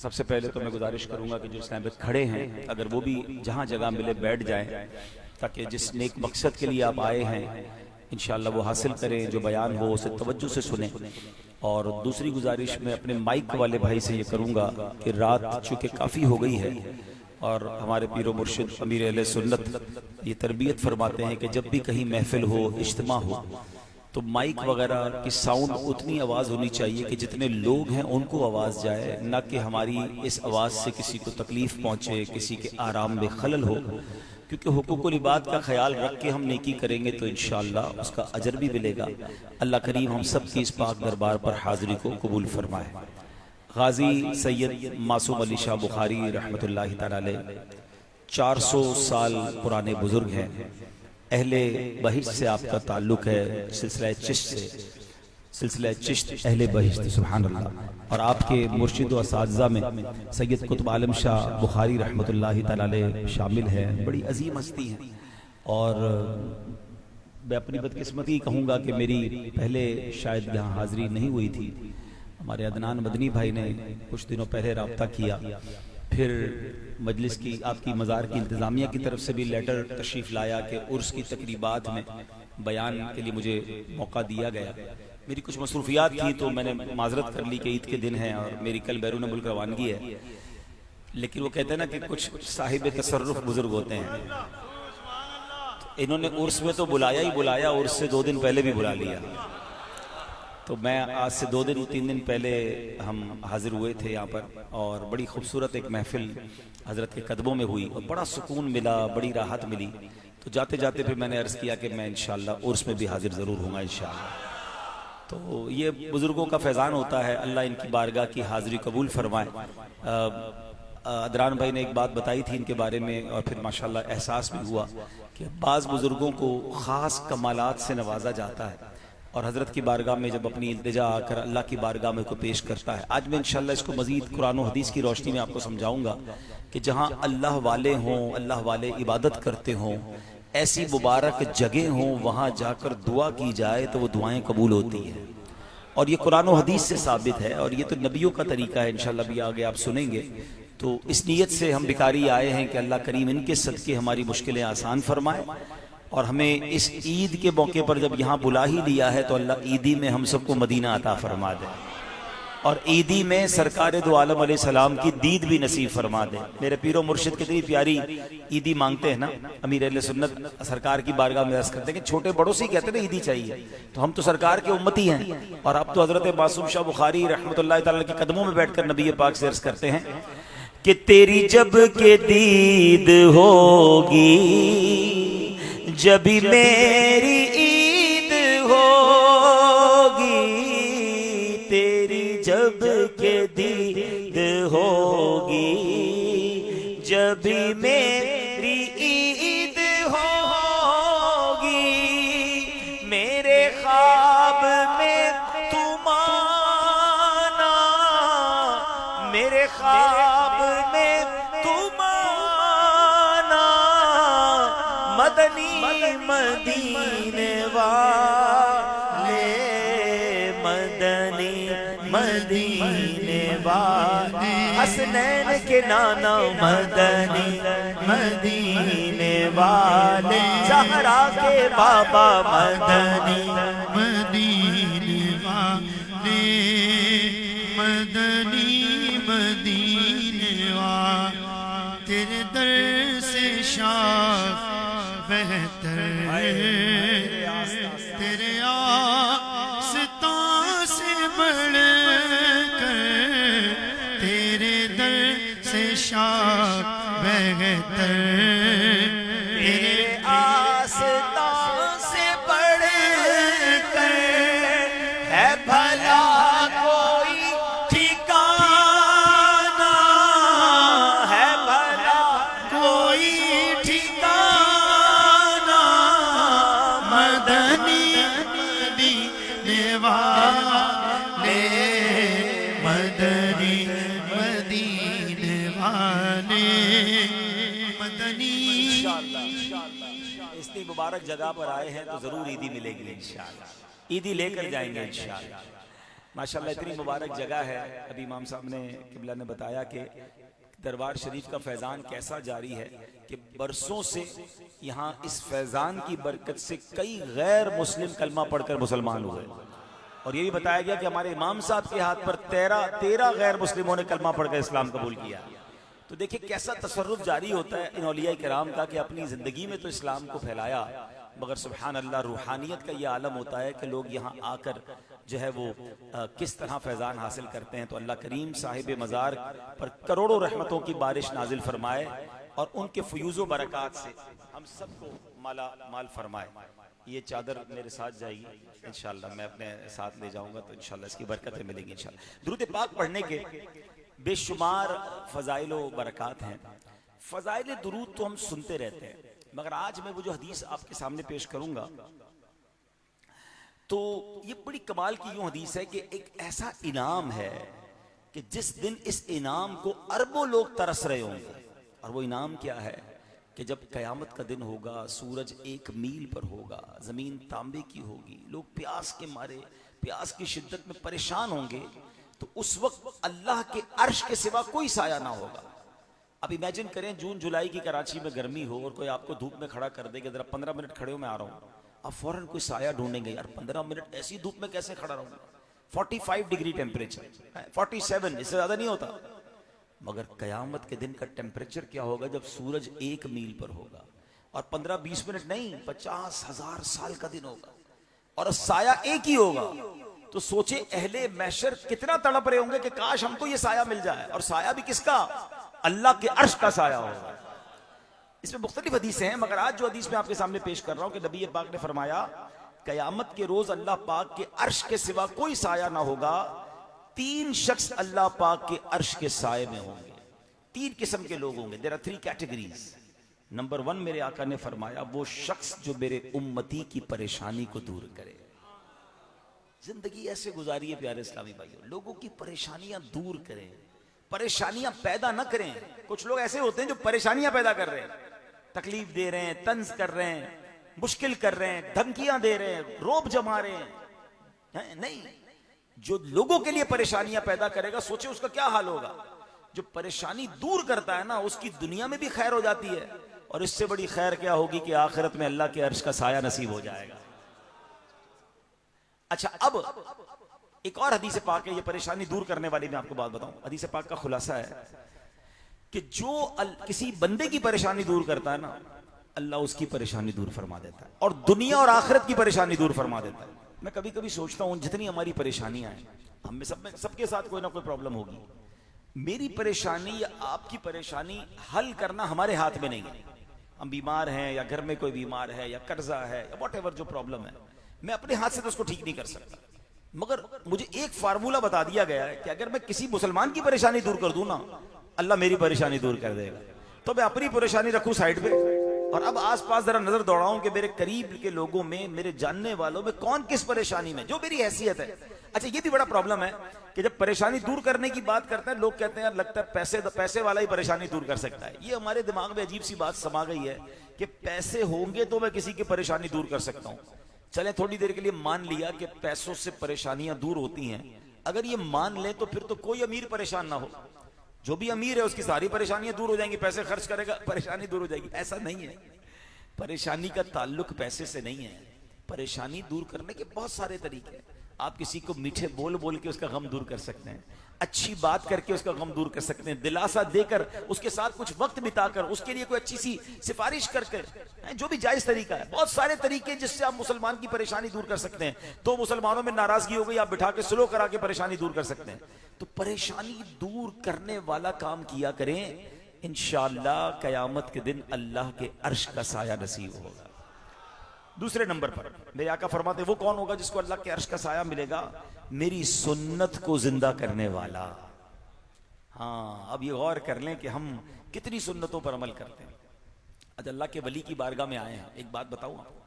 सबसे पहले तो मैं गुजारिश करूंगा कि जो इस्लाम में खड़े हैं अगर वो भी जहां जगह मिले बैठ जाएं, ताकि जिस नेक मकसद के लिए आप आए हैं इंशाअल्लाह वो हासिल करें, जो बयान हो उसे तवज्जो से सुने। और दूसरी गुजारिश मैं अपने माइक वाले भाई से ये करूंगा कि रात चूंकि काफ़ी हो गई है और हमारे पीरो मुर्शिद अमीर अहले सुन्नत ये तरबियत फरमाते हैं कि जब भी कहीं महफिल हो, इज्तिमा हो, तो माइक वगैरह की साउंड उतनी आवाज़ होनी चाहिए कि जितने लोग हैं उनको आवाज़ जाए, ना कि हमारी इस आवाज़ से किसी को तकलीफ़ पहुँचे, किसी के आराम में खलल हो। क्योंकि हुकूकुल इबाद का ख्याल रख के हम नेकी करेंगे तो इंशाअल्लाह उसका अजर भी मिलेगा। अल्लाह करीम हम सब की इस पाक दरबार पर हाज़िरी को कबूल फरमाए। गाजी सैयद मासूम अली शाह बुखारी रहमतुल्लाहि तआला अलैह 400 साल पुराने बुजुर्ग हैं। अहले बहिश्त से आपका ताल्लुक है, सिलसिला चिश्त से, सिलसिला चिश्त अहले बहिश्त, सुभान अल्लाह। और आपके मुर्शिद व असातिज़ा में सैयद कुतुब आलम शाह बुखारी रहमतुल्लाहि तआला अलैह शामिल हैं। बड़ी अजीम हस्ती हैं और मैं अपनी बदकिस्मती कहूँगा कि मेरी पहले शायद यहाँ हाज़िरी नहीं हुई थी। हमारे अदनान मदनी भाई ने कुछ दिनों पहले रब्ता किया, फिर मजलिस की आपकी मज़ार की इंतज़ामिया की तरफ से भी लेटर तशरीफ़ लाया कि उर्स की तकरीबात में बयान के लिए मुझे मौका दिया गया। मेरी कुछ मसरूफियात थी तो मैंने माजरत कर ली कि ईद के दिन है और मेरी कल बैरून मुल्क रवानगी है। लेकिन वो कहते हैं ना कि कुछ साहिब तसर्रुफ बुजुर्ग होते हैं, तो इन्होंने उर्स में तो बुलाया ही बुलाया, उर्स से 2 दिन पहले भी बुला लिया। तो मैं आज से 2-3 दिन पहले हम हाजिर हुए थे यहाँ पर और बड़ी खूबसूरत एक महफिल हज़रत के कदमों में हुई और बड़ा सुकून मिला, बड़ी राहत मिली। तो जाते जाते फिर मैंने अर्ज़ किया कि मैं इंशाअल्लाह उर्स में भी हाजिर ज़रूर होऊंगा इंशाअल्लाह। तो ये बुज़ुर्गों का फैज़ान होता है, अल्लाह इनकी बारगाह की हाज़िरी कबूल फरमाए। अदरान भाई ने एक बात बताई थी इनके बारे में और फिर माशाअल्लाह एहसास भी हुआ कि बाज़ बुज़ुर्गों को ख़ास कमालात से नवाजा जाता है और हज़रत की बारगाह में जब अपनी इल्तिजा आकर अल्लाह की बारगाह में को पेश करता है। आज मैं इंशाअल्लाह इसको मज़ीद कुरान और हदीस की रोशनी में आपको समझाऊंगा कि जहाँ अल्लाह वाले हों, अल्लाह वाले इबादत करते हों, ऐसी मुबारक जगह हों, वहाँ जाकर दुआ की जाए तो वो दुआएं कबूल होती हैं। और ये कुरान और हदीस से साबित है और ये तो नबियों का तरीका है। इंशाअल्लाह भी आगे आप सुनेंगे। तो इस नीयत से हम भिखारी आए हैं कि अल्लाह करीम इनके सदके हमारी मुश्किलें आसान फरमाए और हमें इस ईद के मौके पर जब यहाँ बुला ही लिया है तो अल्लाह ईदी में हम सबको मदीना अता फरमा दे और ईदी में सरकार दो आलम अलैहिस्सलाम की दीद भी नसीब फरमा दे। मेरे पीरो मुर्शिद कितनी प्यारी ईदी मांगते हैं ना, अमीर अहले सुन्नत सरकार की बारगाह में अर्ज करते हैं कि छोटे बड़ों से ही कहते हैं ना ईदी चाहिए, तो हम तो सरकार के उम्मती हैं। और अब तो हजरत मासूम शाह बुखारी रहमतुल्लाहि तआला के कदमों में बैठकर नबी पाक से अर्ज करते हैं कि तेरी जब के दीद होगी जभी मेरी ईद होगी, तेरी जब के दीद होगी जभी मेरी ईद होगी, मेरे ख्वाब में तुम आना, मेरे ख्वाब में तुम आना, मदनी मदीने वाले, मदनी मदीने वाले, हसनैन के नाना मदनी मदीने वाले, ज़हरा के बाबा मदनी मदीने वाले, मदनी मदीने वाले, तेरे दर से शाह बेहतर, तेरे आस्ता से बढ़ कर, तेरे दर से शाह बेहतर, तेरे आस्ता से बढ़ कर है भला कोई ठिकाना, है भला कोई ठिकाना, मदनी मदीने वाले, मदनी मदीने वाले, मदनी। इतनी मुबारक जगह पर आए हैं तो जरूर ईदी मिलेगी इंशाअल्लाह, ईदी लेकर जाएंगे इंशाअल्लाह। माशाल्लाह इतनी मुबारक जगह है। अभी इमाम साहब ने किबला ने बताया कि दरबार शरीफ का फैज़ान कैसा जारी है कि बरसों से यहाँ इस फैज़ान की बरकत से कई गैर मुस्लिम कलमा पढ़कर मुसलमान हुए। और ये भी बताया गया कि हमारे इमाम साहब के हाथ पर 13 गैर मुस्लिमों ने कलमा पढ़कर इस्लाम कबूल किया। तो देखिए कैसा तसर्रुफ जारी होता है इन औलिया किराम का कि अपनी ज़िंदगी में तो इस्लाम को फैलाया, मगर सुभान अल्लाह रूहानियत का ये आलम होता है कि लोग यहाँ आकर जो है वो किस तरह फैज़ान हासिल करते हैं। तो अल्लाह करीम साहिब मज़ार पर करोड़ों रहमतों की बारिश नाजिल फरमाए और उनके फ़यूज़ बरक़ात से हम सबको माला माल फरमाए। ये चादर मेरे साथ जाएगी इंशाअल्लाह, मैं अपने साथ ले जाऊंगा तो इंशाअल्लाह इसकी बरकतें मिलेंगी इंशाअल्लाह। दुरूद पाक पढ़ने के बेशुमार फ़ज़ाइल व बरक़ात हैं। फ़ज़ाइल दुरूद तो हम सुनते रहते हैं, मगर आज मैं वो जो हदीस आपके सामने पेश करूंगा तो ये बड़ी कमाल की यूं हदीस है कि एक ऐसा इनाम है कि जिस दिन इस इनाम को अरबों लोग तरस रहे होंगे। और वो इनाम क्या है कि जब क़यामत का दिन होगा, सूरज 1 मील पर होगा, ज़मीन तांबे की होगी, लोग प्यास के मारे प्यास की शिद्दत में परेशान होंगे, तो उस वक्त अल्लाह के अर्श के सिवा कोई साया ना होगा। अब इमेजिन करें जून जुलाई की कराची में गर्मी हो और कोई आपको धूप में खड़ा कर दे कि जरा 15 मिनट खड़े हो, मैं आ रहा हूँ। आप फौरन कोई साया ढूंढेंगे, यार 15 मिनट ऐसी धूप में कैसे खड़ा रहूंगा। 45 डिग्री टेम्परेचर, 47, इससे ज्यादा नहीं होता। मगर कयामत के दिन का टेम्परेचर क्या होगा जब सूरज 1 मील पर होगा और 15-20 मिनट नहीं, 50,000 साल का दिन होगा और साया एक ही होगा। तो सोचे अहले महशर कितना तड़प रहे होंगे कि काश हमको ये साया मिल जाए। और साया भी किसका? अल्लाह के अर्श का साया होगा। इसमें मुख्तलिफ हदीसें हैं, मगर आज जो हदीस मैं आपके सामने पेश कर रहा हूं कि नबी पाक ने फरमाया कयामत के रोज अल्लाह पाक के अर्श के सिवा कोई साया ना होगा। 3 शख्स अल्लाह पाक के अर्श के साये में होंगे। 3 किस्म के लोग होंगे। There are 3 categories. नंबर 1 मेरे आका ने फरमाया वो शख्स जो मेरे उम्मती की परेशानी को दूर करे। जिंदगी ऐसे गुजारिए प्यारे इस्लामी भाइयों, लोगों की परेशानियां दूर करें, परेशानियां पैदा ना करें। कुछ लोग ऐसे होते हैं जो परेशानियां पैदा कर रहे हैं, तकलीफ दे रहे हैं, तंज कर रहे हैं, मुश्किल कर रहे हैं, धमकियां दे रहे हैं, रोब जमा रहे हैं। नहीं, जो लोगों के लिए परेशानियां पैदा करेगा सोचे उसका क्या हाल होगा। जो परेशानी दूर करता है ना, उसकी दुनिया में भी खैर हो जाती है, और इससे बड़ी खैर क्या होगी कि आखिरत में अल्लाह के अर्श का साया नसीब हो जाएगा। अच्छा, अब एक और हदीस पाक है, ये परेशानी दूर करने वाली मैं आपको बात बताऊं। हदीस पाक का खुलासा है कि जो किसी बंदे की परेशानी दूर करता है ना, अल्लाह उसकी परेशानी दूर फरमा देता है और दुनिया और आखिरत की परेशानी दूर फरमा देता है। मैं कभी कभी सोचता हूं जितनी हमारी परेशानियां हैं, हम में सबके साथ कोई ना कोई प्रॉब्लम होगी। मेरी परेशानी या आपकी परेशानी हल करना हमारे हाथ में नहीं है। हम बीमार हैं या घर में कोई बीमार है या कर्जा है या व्हाटएवर जो प्रॉब्लम है, मैं अपने हाथ से तो उसको ठीक नहीं कर सकता। मगर मुझे एक फार्मूला बता दिया गया है कि अगर मैं किसी मुसलमान की परेशानी दूर कर दूं ना, अल्लाह मेरी परेशानी दूर कर देगा। तो मैं अपनी परेशानी रखूं साइड पे और अब आसपास जरा नजर दौड़ाऊं कि मेरे करीब के लोगों में, मेरे जानने वालों में कौन किस परेशानी में, जो मेरी हैसियत है। अच्छा, ये भी बड़ा प्रॉब्लम है कि जब परेशानी दूर करने की बात करते हैं लोग कहते हैं यार लगता है पैसे वाला ही परेशानी दूर कर सकता है। ये हमारे दिमाग में अजीब सी बात समा गई है कि पैसे होंगे तो मैं किसी की परेशानी दूर कर सकता हूं। चले थोड़ी देर के लिए मान लिया कि पैसों से परेशानियां दूर होती हैं। अगर ये मान ले तो फिर तो कोई अमीर परेशान ना हो। जो भी अमीर है उसकी सारी परेशानियां दूर हो जाएंगी, पैसे खर्च करेगा परेशानी दूर हो जाएगी। ऐसा नहीं है। परेशानी का ताल्लुक पैसे से नहीं है। परेशानी दूर करने के बहुत सारे तरीके हैं। आप किसी को मीठे बोल बोल के उसका गम दूर कर सकते हैं, अच्छी बात करके उसका गम दूर कर सकते हैं, दिलासा देकर उसके साथ कुछ वक्त बिताकर उसके लिए कोई अच्छी सी सिफारिश करके, जो भी जायज तरीका है। बहुत सारे तरीके जिससे आप मुसलमान की परेशानी दूर कर सकते हैं। तो मुसलमानों में नाराजगी हो गई, आप बिठा के स्लो करा के परेशानी दूर कर सकते हैं। तो परेशानी दूर करने वाला काम किया करें, इंशाअल्लाह कयामत के दिन अल्लाह के अर्श का साया नसीब होगा। दूसरे नंबर पर मेरे आका फरमाते वो कौन होगा जिसको अल्लाह के अर्श का साया मिलेगा? मेरी सुन्नत को जिंदा करने वाला। हाँ, अब ये गौर कर लें कि हम कितनी सुन्नतों पर अमल करते हैं। आज अल्लाह के वली की बारगाह में आए हैं। एक बात बताऊं आपको,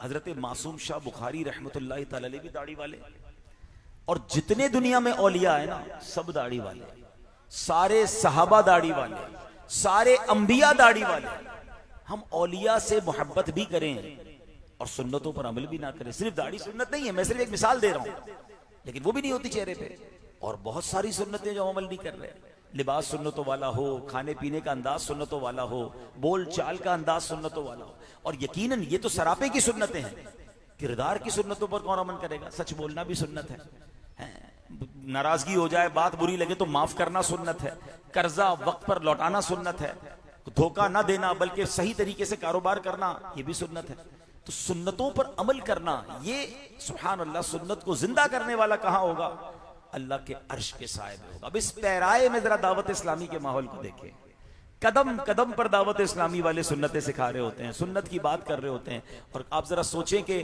हजरत मासूम शाह बुखारी रहमतुल्लाह तआला अलैह भी दाढ़ी वाले, और जितने दुनिया में औलिया है ना सब दाढ़ी वाले, सारे सहाबा दाढ़ी वाले, सारे अंबिया दाढ़ी वाले। हम औलिया से मोहब्बत भी करें और सुन्नतों पर अमल भी ना करें। सिर्फ दाढ़ी सुन्नत नहीं है, मैं सिर्फ एक मिसाल दे रहा हूं। लेकिन वो भी नहीं होती चेहरे पे। और बहुत सारी सुन्नतें जो हम अमल नहीं कर रहे, लिबास सुन्नतों वाला हो, खाने पीने का अंदाज सुन्नतों वाला हो, बोल चाल का अंदाज सुन्नतों वाला हो। और यकीनन ये तो सरापे की सुन्नतें हैं, किरदार की सुन्नतों पर कौन अमल करेगा? सच बोलना भी सुन्नत है, नाराजगी हो जाए, बात बुरी लगे तो माफ करना सुन्नत है, कर्जा वक्त पर लौटाना सुन्नत है, धोखा ना देना बल्कि सही तरीके से कारोबार करना ये भी सुन्नत है। तो सुन्नतों पर अमल करना, ये सुभान अल्लाह, सुन्नत को जिंदा करने वाला कहां होगा? अल्लाह के अर्श के साए में होगा। अब इस पैराए में जरा दावत इस्लामी के माहौल को देखें, कदम कदम पर दावत इस्लामी वाले सुन्नतें सिखा रहे होते हैं, सुन्नत की बात कर रहे होते हैं। और आप जरा सोचें कि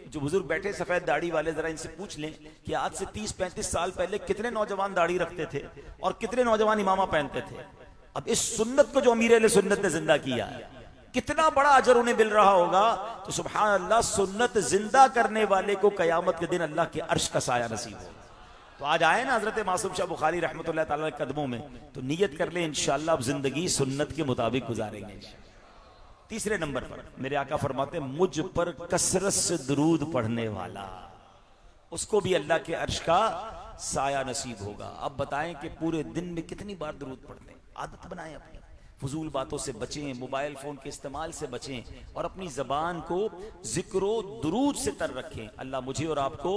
जो बुजुर्ग बैठे सफेद दाढ़ी वाले, जरा इनसे पूछ लें कि आज से 30-35 साल पहले कितने नौजवान दाढ़ी रखते थे और कितने नौजवान इमामा पहनते थे। अब इस सुन्नत को जो अमीर अहले सुन्नत ने जिंदा किया है, कितना बड़ा अजर उन्हें मिल रहा होगा। तो सुभान अल्लाह, सुन्नत जिंदा करने वाले को कयामत के दिन अल्लाह के अर्श का साया नसीब हो। तो आज आए ना हजरत मासूम शाह बुखारी रहमतुल्लाह ताला के कदमों में, तो नियत कर ले इंशाअल्लाह अब जिंदगी सुन्नत के मुताबिक गुजारेंगे। तीसरे नंबर पर मेरे आका फरमाते, मुझ पर कसरत से दुरूद पढ़ने वाला, उसको भी अल्लाह के अर्श का साया नसीब होगा। अब बताएं कि पूरे दिन में कितनी बार दुरूद पढ़ते हैं? आदत बनाएं अपनी, फजूल बातों से बचें, मोबाइल फोन के इस्तेमाल से बचें और अपनी जबान को जिक्रो दुरूद से तर रखें। अल्लाह मुझे और आपको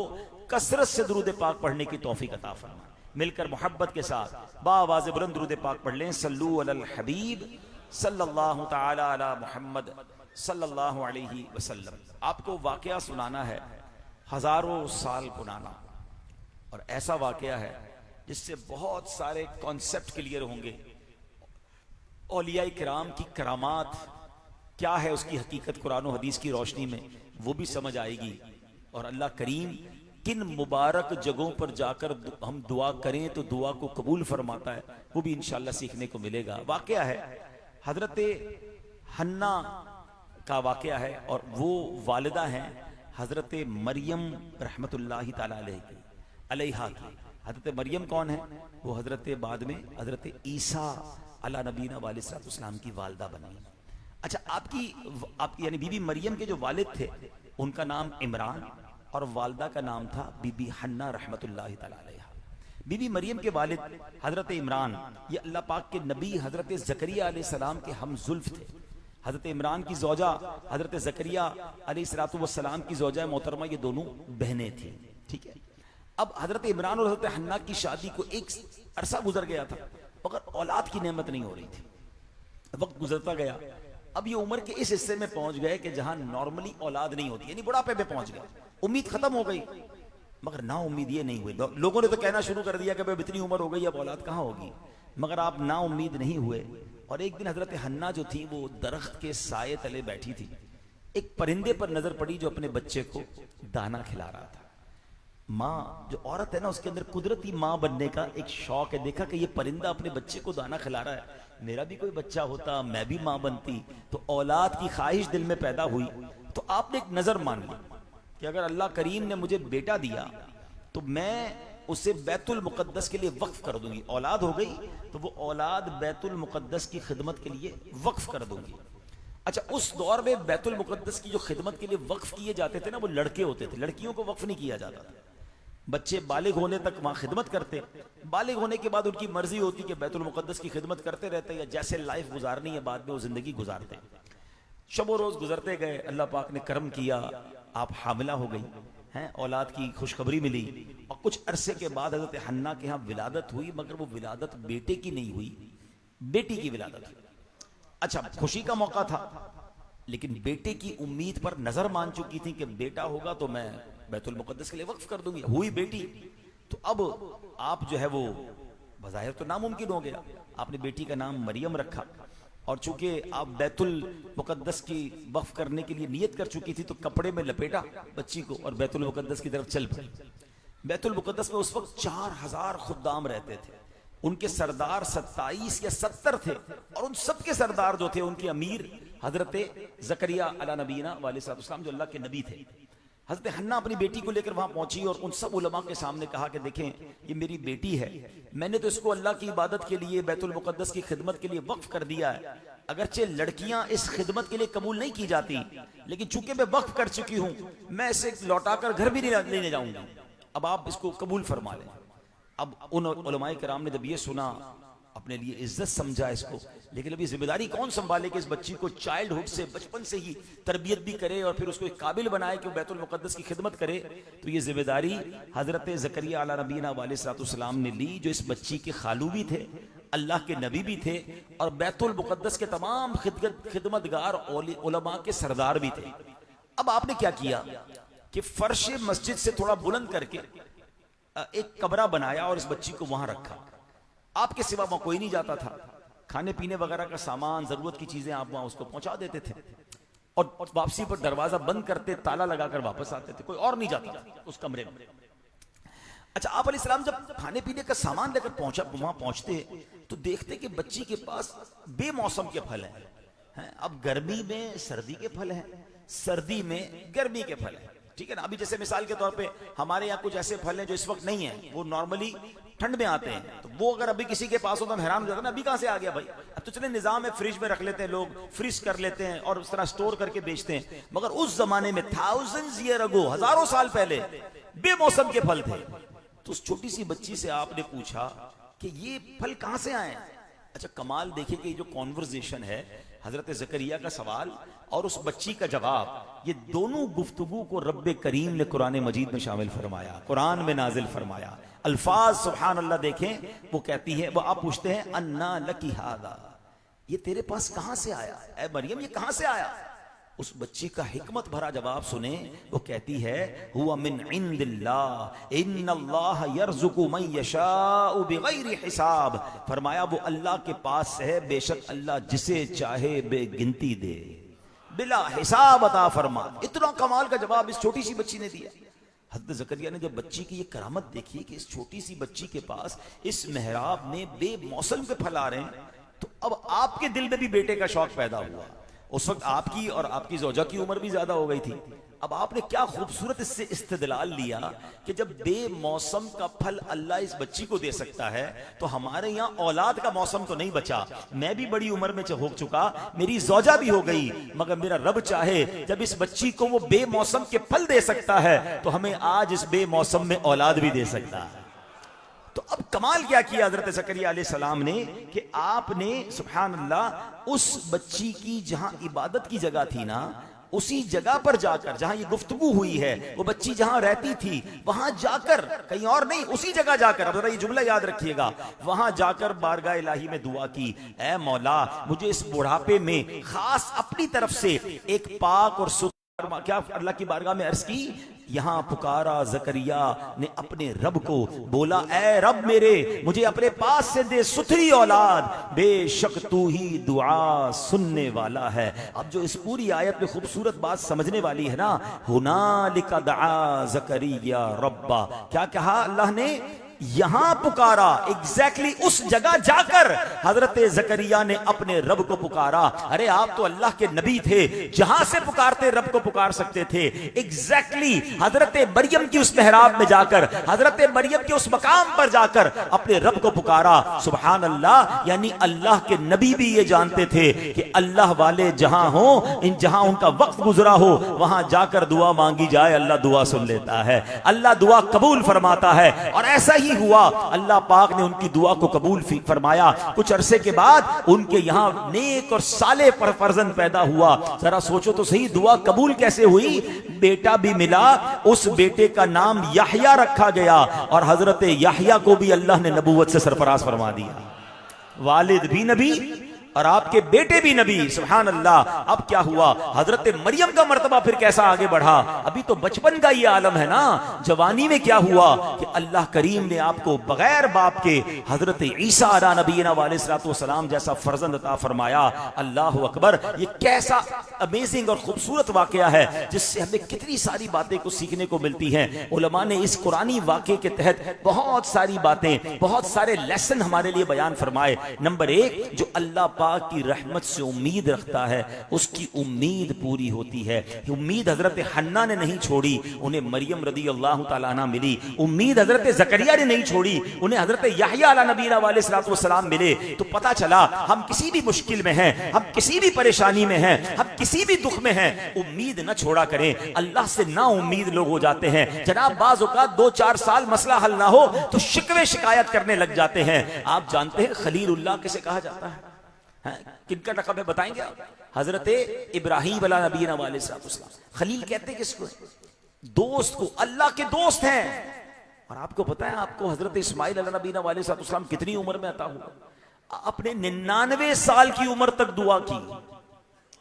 कसरत से दुरूद पाक पढ़ने की तौफीक अता फरमाए। मिलकर मोहब्बत के साथ बावाज़ बुलंद दुरूद पाक पढ़ लें। सल्लू अलल हबीब सल्लल्लाहु तआला अला मुहम्मद सल्लल्लाहु अलैहि वसल्लम। आपको वाकया सुनाना है, हजारों साल पुराना, और ऐसा वाकया है जिससे बहुत सारे कॉन्सेप्ट क्लियर होंगे। औलिया किराम की करामात क्या है, उसकी हकीकत कुरान और हदीस की रोशनी में वो भी समझ आएगी। और अल्लाह करीम किन मुबारक जगहों पर जाकर हम दुआ करें तो दुआ को कबूल फरमाता है, वो भी इंशाअल्लाह सीखने को मिलेगा। वाकया है हजरत हन्ना का वाकया है, और वो वालिदा हैं हजरत मरियम रहमतुल्लाहि ताला अलैहा की। हजरत मरियम कौन है? वो हजरत बाद में हजरत ईसा अला नबीना वालिस्सलाम की वालदा बनी। अच्छा, आपकी यानी बीबी मरियम के जो वालिद थे उनका नाम इमरान और वालदा का नाम था बीबी हन्ना रहमतुल्लाहि ताला अलैहा। बीबी मरियम के वालिद हजरत इमरान, ये अल्लाह पाक के नबी हजरत ज़करिया अलैहिस्सलाम के हम जुल्फ थे। हजरत इमरान की जोजा हजरत ज़करिया अलैहिस्सलाम की जोजा मोहतरमा, ये दोनों बहनें थी। ठीक है, अब हजरत इमरान और हजरत हन्ना की शादी को एक अरसा गुजर गया था, मगर औलाद की नेमत नहीं हो रही थी। वक्त गुजरता गया, अब ये उम्र के इस हिस्से में पहुंच गए कि जहां नॉर्मली औलाद नहीं होती, यानी बुढ़ापे में पहुंच गए, उम्मीद खत्म हो गई। मगर ना उम्मीद ये नहीं हुई, लोगों ने तो कहना शुरू कर दिया कि भाई इतनी उम्र हो गई, अब औलाद कहां होगी। मगर आप ना उम्मीद नहीं हुए, और एक दिन हजरत हन्ना जो थी वो दरख्त के साये तले बैठी थी, एक परिंदे पर नजर पड़ी जो अपने बच्चे को दाना खिला रहा था। माँ, जो औरत है ना, उसके अंदर कुदरती माँ बनने का एक शौक है। देखा कि ये परिंदा अपने बच्चे को दाना खिला रहा है, मेरा भी कोई बच्चा होता, मैं भी माँ बनती। तो औलाद की ख्वाहिश दिल में पैदा हुई। तो आपने एक नजर मान ली कि अगर अल्लाह करीम ने मुझे बेटा दिया तो मैं उसे बैतुल मुकद्दस के लिए वक्फ कर दूंगी। औलाद हो गई तो वो औलाद बैतुल मुकद्दस की खिदमत के लिए वक्फ कर दूंगी। अच्छा, उस दौर में बैतुल मुकद्दस की जो खिदमत के लिए वक्फ किए जाते थे ना, वो लड़के होते थे, लड़कियों को वक्फ नहीं किया जाता था। बच्चे बालिग होने तक वहां खिदमत करते, बालिग होने के बाद उनकी मर्जी होती कि बैतुल मुकद्दस की खिदमत करते रहते या जैसे लाइफ गुजारनी है बाद में वो जिंदगी गुजारते। शब रोज गुजरते गए, अल्लाह पाक ने करम किया, आप हामिला हो गई हैं, औलाद की खुशखबरी मिली। और कुछ अरसे के बाद हजरत हन्ना के यहाँ विलादत हुई, मगर वो विलादत बेटे की नहीं हुई, बेटी की विलादत हुई। अच्छा, खुशी का मौका था, लेकिन बेटे की उम्मीद पर नजर मान चुकी थी कि बेटा होगा तो मैं बैतुल मुकद्दस के लिए वक्फ कर दूंगी। हुई बेटी, तो अब आप जो है वो बज़ाहिर तो नामुमकिन हो गया। आपने बेटी का नाम मरियम रखा, और चूंकि आप बैतुल मुकद्दस की वक्फ करने के लिए नियत कर चुकी थी, तो कपड़े में लपेटा बच्ची को और बैतुल मुकद्दस की तरफ चल पड़ी। बैतुल मुकद्दस में उस वक्त 4000 खुद्दाम रहते थे, उनके सरदार 27 या 70 थे, और उन सबके सरदार जो थे उनके अमीर हजरत ज़करिया अला नबीना वालिस्सलाम जो अल्लाह के नबी थे। हजरत हन्ना अपनी बेटी को लेकर वहां पहुंची और उन सब उलमा के सामने कहा कि देखें, ये मेरी बेटी है, मैंने तो इसको अल्लाह की इबादत के लिए बैतुल मुकद्दस की खिदमत के लिए वक्फ कर दिया है। अगरचे लड़कियां इस खिदमत के लिए कबूल नहीं की जाती, लेकिन चूंकि मैं वक्फ कर चुकी हूं, मैं इसे लौटाकर घर भी नहीं लेने जाऊंगी। अब आप इसको कबूल फरमा लें। अब उन उलमाए किराम ने जब ये सुना, अपने लिए इज्जत समझा इसको, लेकिन अभी जिम्मेदारी कौन संभाले कि इस बच्ची को चाइल्डहुड से, बचपन से ही तरबियत भी करे और फिर उसको एक काबिल बनाए कि वो बैतुल मुक़द्दस की खिदमत करे। तो ये जिम्मेदारी हजरत ज़करिया अला नबीना अलैहिस्सलाम ने ली, जो इस बच्ची के खालू भी थे, अल्लाह के नबी भी थे और बैतुल मुक़द्दस के तमाम खिदमतगार उलमा के सरदार भी थे। अब आपने क्या किया कि फर्श मस्जिद से थोड़ा बुलंद करके एक कमरा बनाया और इस बच्ची को वहां रखा। आपके सिवा वहां कोई नहीं जाता था। खाने पीने वगैरह का सामान, जरूरत की चीजें आप वहां उसको पहुंचा देते थे और वापसी पर दरवाजा बंद करते, ताला लगाकर वापस आते थे, कोई और नहीं जाता था उस कमरे में। अच्छा, आप अलैहिस्सलाम जब खाने पीने का सामान लेकर वहां पहुंचते तो देखते कि बच्ची के पास बेमौसम के फल हैं। अब गर्मी में सर्दी के फल हैं, सर्दी में गर्मी के फल हैं, ठीक है ना। अभी जैसे मिसाल के तौर पे हमारे यहाँ कुछ ऐसे फल हैं जो इस वक्त नहीं है, वो नॉर्मली ठंड में आते हैं, तो वो अगर अभी किसी के पास हो तो हम हैरान हो जाते हैं ना, अभी कहां से आ गया भाई। अब तो चले निजाम है, फ्रिज में रख लेते हैं लोग, फ्रीज कर लेते हैं और उस तरह स्टोर करके बेचते हैं। मगर उस जमाने में थाउजेंड्स ईयर अगो, हजारों साल पहले बेमौसम के फल थे। तो उस छोटी सी बच्ची से आपने पूछा कि ये फल कहां से आए। अच्छा, कमाल देखिए कि जो कॉन्वर्जेशन है, हजरत ज़करिया का सवाल और उस बच्ची का जवाब, ये दोनों गुफ्तगू को रब्बे करीम ने कुरान मजीद में शामिल फरमाया, कुरान में नाजिल फरमाया। अल्फाज सुभान अल्लाह देखें, वो कहती है, वो आप पूछते हैं अन्ना लकी हादा, ये तेरे पास कहां से आया, ऐ मरियम ये कहां से आया। उस बच्ची का हिकमत भरा जवाब सुने, वो कहती है हुआ मिन इंदिल्लाह इन्नल्लाह यर्ज़ुकु मन यशाउ बिगैरि हिसाब। फरमाया वो अल्लाह के पास है, बेशक अल्लाह जिसे चाहे बेगिनती दे, बिला हिसाब अता फरमा। इतना कमाल का जवाब इस छोटी सी बच्ची ने दिया। हज़रत ज़करिया ने जब बच्ची की ये करामत देखी कि इस छोटी सी बच्ची के पास इस मेहराब में बेमौसम के फल आ रहे हैं, तो अब आपके दिल में भी बेटे का शौक पैदा हुआ। उस वक्त आपकी और आपकी ज़ौजा की उम्र भी ज्यादा हो गई थी। अब आपने क्या खूबसूरत इससे इस्तेदलाल लिया कि जब बेमौसम का फल अल्लाह इस बच्ची को दे सकता है, तो हमारे यहाँ औलाद का मौसम तो नहीं बचा। मैं भी बड़ी उम्र में हो चुका, मेरी ज़ौजा भी हो गई, मगर मेरा रब चाहे जब इस बच्ची को वो बेमौसम के फल दे सकता है, तो हमें आज इस बेमौसम में औलाद भी दे सकता है। तो अब कमाल क्या किया हजरत ज़करिया अलैहिस्सलाम ने कि आपने सुभान अल्लाह उस बच्ची की जहां इबादत की जगह थी ना, उसी जगह पर जाकर जहां ये गुफ्तगू हुई है, वो बच्ची जहां रहती थी वहां जाकर, कहीं और नहीं, उसी जगह जाकर, अब जरा ये जुमला याद रखिएगा, वहां जाकर बारगाह इलाही में दुआ की, ऐ मौला मुझे इस बुढ़ापे में खास अपनी तरफ से एक पाक और सुथरा, क्या अल्लाह की बारगाह में अर्ज की, यहां पुकारा ज़करिया ने अपने रब को, बोला ऐ रब मेरे, मुझे अपने पास से दे सुथरी औलाद, बेशक तू ही दुआ सुनने वाला है। अब जो इस पूरी आयत में खूबसूरत बात समझने वाली है ना, हुनालिका दआ ज़करिया रब्बा, क्या कहा अल्लाह ने, यहां पुकारा, एग्जैक्टली उस जगह जाकर हजरत ज़करिया ने अपने रब को पुकारा। अरे आप तो अल्लाह के नबी थे, जहां से पुकारते रब को पुकार सकते थे। एग्जैक्टली हजरत मरियम की उस मेहराब में जाकर, हजरत मरियम के उस मकाम पर जाकर अपने रब को पुकारा। सुभान अल्लाह, यानी अल्लाह के नबी भी ये जानते थे कि अल्लाह वाले जहां हो, जहां उनका वक्त गुजरा हो, वहां जाकर दुआ मांगी जाए, अल्लाह दुआ सुन लेता है, अल्लाह दुआ कबूल फरमाता है। और ऐसा ही हुआ, अल्लाह पाक ने उनकी दुआ को कबूल फरमाया। कुछ अरसे के बाद उनके यहाँ नेक और साले पर फर्जंद पैदा हुआ। जरा सोचो तो सही, दुआ कबूल कैसे हुई, बेटा भी मिला, उस बेटे का नाम याह्या रखा गया और हजरत याह्या को भी अल्लाह ने नबूवत से सरफराज फरमा दिया। वालिद भी नबी और आपके बेटे भी नबी, सुभान अल्लाह। अब क्या हुआ, हजरत मरियम का मर्तबा फिर कैसा आगे बढ़ा। अभी तो बचपन का ये आलम है ना, जवानी में क्या हुआ कि अल्लाह करीम ने आपको बगैर बाप के हजरत ईसा अला नबीना अलैहिस्सलाम जैसा फर्जंद अता फरमाया। अल्लाह अकबर, ये कैसा अमेजिंग और खूबसूरत वाकया है, जिससे हमें कितनी सारी बातें को सीखने को मिलती हैं। उलमा ने इस कुरानी वाकये के तहत बहुत सारी बातें, बहुत सारे लेसन हमारे लिए बयान फरमाए। नंबर एक, जो अल्लाह पाक की रहमत से उम्मीद रखता है उसकी उम्मीद पूरी होती है। उम्मीद हजरत हन्ना ने नहीं छोड़ी, उन्हें मरियम रदी अल्लाह तआला अन्हा मिली। उम्मीद हजरत जकरिया ने नहीं छोड़ी, उन्हें हजरत यहया अला नबीना वाले सलातो वस्सलाम मिले। तो पता चला हम किसी भी मुश्किल में हैं, हम किसी भी परेशानी में हैं, हम किसी भी दुख में हैं, उम्मीद न छोड़ा करें। अल्लाह से ना उम्मीद लोग हो जाते हैं जनाब, बाज़ औक़ात 2-4 साल मसला हल ना हो तो शिकवे शिकायत करने लग जाते हैं। आप जानते हैं खलीलुल्लाह किसे कहा जाता है? किनका लक़ब है बताएंगे आप? हजरत इब्राहीम अला नबीना वाले सलाम। खलील कहते किसको? दोस्त को, अल्लाह के दोस्त हैं। और आपको पता है आपको हजरत इस्माइल अला नबीना वाले सलाम कितनी उम्र में अता हुआ? अपने 99 साल की उम्र तक दुआ की।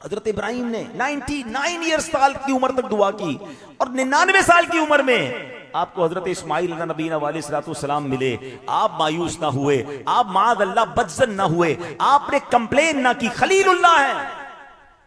हजरत इब्राहिम ने 99 ईयर्स साल की उम्र तक दुआ की और 99 साल की उम्र में आपको हजरत इस्माइल नबीना वाले सलाम मिले। आप मायूस ना हुए, आप माद अल्लाह बदजन ना हुए, आपने कंप्लेन ना की। खलीलुल्लाह है।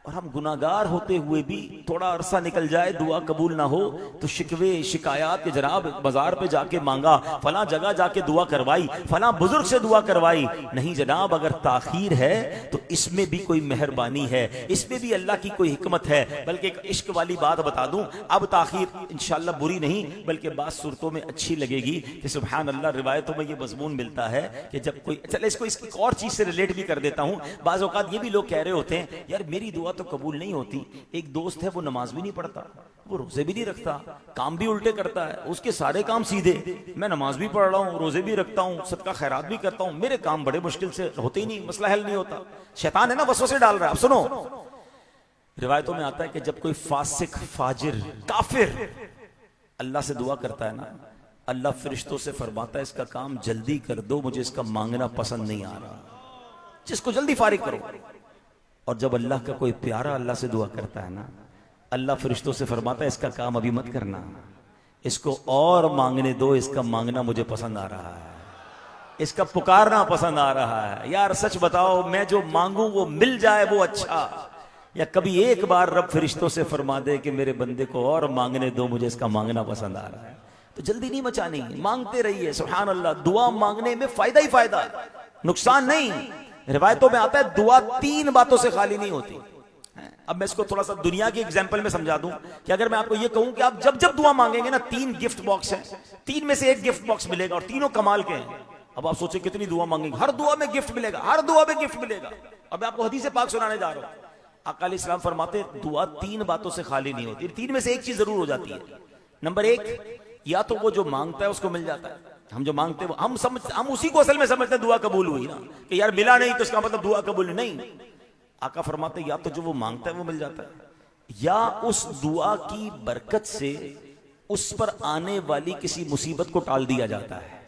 और हम गुनाहगार होते हुए भी थोड़ा अरसा निकल जाए, दुआ कबूल ना हो तो शिकवे शिकायत के जनाब बाजार पे जाके मांगा, फला जगह जाके दुआ करवाई, फला बुजुर्ग से दुआ करवाई। नहीं जनाब, अगर ताखीर है तो इसमें भी कोई मेहरबानी है, इसमें भी अल्लाह की कोई हिकमत है। बल्कि एक इश्क वाली बात बता दूं, अब ताखीर इंशाल्लाह बुरी नहीं बल्कि बात सूरतों में अच्छी लगेगी कि सुभान अल्लाह रिवायतों में ये मजमून मिलता है कि जब कोई, चलो इसको इसकी और चीज से रिलेट भी कर देता हूं। बाज़ औक़ात ये भी लोग कह रहे होते हैं यार मेरी दुआ तो कबूल नहीं होती। एक दोस्त है वो नमाज भी नहीं पढ़ता, वो रोजे भी नहीं रखता, काम भी उल्टे करता है, उसके सारे काम सीधे। मैं नमाज भी पढ़ रहा हूँ, रोजे भी रखता हूँ, सदका खैरात भी करता हूँ, मेरे काम बड़े मुश्किल से होते ही नहीं, मसला हल नहीं होता। शैतान है ना, वसवसे डाल रहा है। अब सुनो, रिवायतों में आता है कि जब कोई फासिक फाजिर काफिर अल्लाह से दुआ करता है ना, अल्लाह फरिश्तों से फरमाता है इसका काम जल्दी कर दो, मुझे इसका मांगना पसंद नहीं आ रहा, जिसको जल्दी फारिग करो। और जब अल्लाह का कोई प्यारा अल्लाह से दुआ करता है ना, अल्लाह फरिश्तों से फरमाता है इसका काम अभी मत करना, इसको और मांगने दो, इसका मांगना मुझे पसंद आ रहा है, इसका पुकारना पसंद आ रहा है। यार सच बताओ, मैं जो मांगू वो मिल जाए वो अच्छा, या कभी एक बार रब फरिश्तों से फरमा दे कि मेरे बंदे को और मांगने दो, मुझे इसका मांगना पसंद आ रहा है। तो जल्दी नहीं मचानी, मांगते रहिए। सुभान अल्लाह, दुआ मांगने में फायदा ही फायदा, नुकसान नहीं। रिवायतों में आता है दुआ 3 बातों से खाली नहीं होती। अब मैं इसको थोड़ा सा दुनिया की एग्जांपल में समझा दूं कि अगर मैं आपको ये कहूं कि आप जब जब दुआ मांगेंगे ना, 3 गिफ्ट बॉक्स हैं, 3 में से एक गिफ्ट बॉक्स मिलेगा और तीनों कमाल के हैं। अब आप सोचे कितनी दुआ मांगेंगे, हर दुआ में गिफ्ट मिलेगा, हर दुआ में गिफ्ट मिलेगा। अब मैं आपको हदीस पाक सुनाने जा रहा हूं। आका अलैहिस्सलाम फरमाते दुआ 3 बातों से खाली नहीं होती, 3 में से एक चीज जरूर हो जाती है। नंबर 1, या तो वो जो मांगता है उसको मिल जाता है। हम जो मांगते हैं हम उसी को असल में समझते हैं दुआ कबूल हुई ना, कि यार मिला नहीं तो इसका मतलब दुआ कबूल नहीं। आका फरमाते या तो जो वो मांगता है वो मिल जाता है, या उस दुआ की बरकत से उस पर आने वाली किसी मुसीबत को टाल दिया जाता है।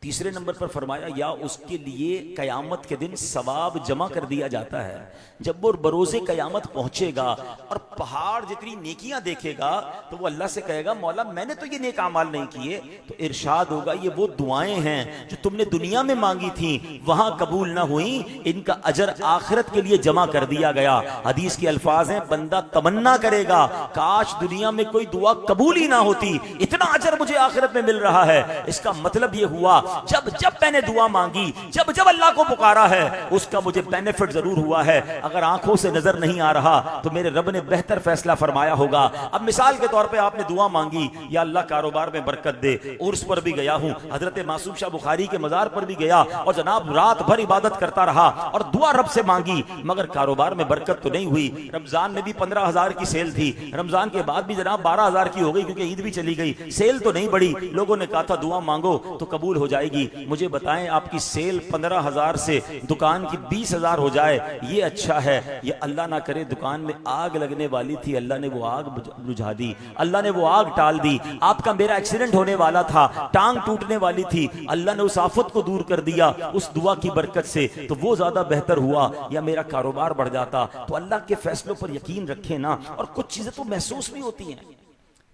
तीसरे नंबर पर फरमाया या उसके लिए कयामत के दिन सवाब जमा कर दिया जाता है। जब वो बरोज़े कयामत पहुंचेगा और पहाड़ जितनी नेकियां देखेगा तो वो अल्लाह से कहेगा मौला मैंने तो ये नेक अमाल नहीं किए। तो इरशाद होगा ये वो दुआएं हैं जो तुमने दुनिया में मांगी थी, वहां कबूल ना हुई, इनका अजर आखिरत के लिए जमा कर दिया गया। हदीस के अल्फाज हैं, बंदा तमन्ना करेगा काश दुनिया में कोई दुआ कबूल ही ना होती, इतना अजर मुझे आखिरत में मिल रहा है। इसका मतलब ये हुआ जब जब मैंने दुआ मांगी, जब जब अल्लाह को पुकारा है, उसका मुझे बेनिफिट जरूर हुआ है। अगर आंखों से नजर नहीं आ रहा तो मेरे रब ने बेहतर फैसला फरमाया होगा। अब मिसाल के तौर पे आपने दुआ मांगी या अल्लाह कारोबार में बरकत दे, उर्स पर भी गया हूं, हजरत मासूम शाह बुखारी के मजार पर भी गया और जनाब रात भर इबादत करता रहा और दुआ रब से मांगी, मगर कारोबार में बरकत तो नहीं हुई। रमजान में भी 15,000 की सेल थी, रमजान के बाद भी जनाब 12,000 की हो गई क्योंकि ईद भी चली गई, सेल तो नहीं बढ़ी। लोगों ने कहा था दुआ मांगो तो कबूल हो जाएगी। मुझे बताएं आपकी सेल 15,000 से दुकान की 20,000 हो जाए, ये अच्छा है? ये अल्लाह ना करे दुकान में आग लगने वाली थी, अल्लाह ने वो आग बुझा दी, अल्लाह ने वो आग टाल दी। आपका मेरा एक्सीडेंट होने वाला था, टांग टूटने वाली थी, अल्लाह ने उस आफत को दूर कर दिया उस दुआ की बरकत से, तो वो ज्यादा बेहतर हुआ। या मेरा कारोबार बढ़ जाता। तो अल्लाह के फैसलों पर यकीन रखें ना। और कुछ चीजें तो महसूस भी होती हैं,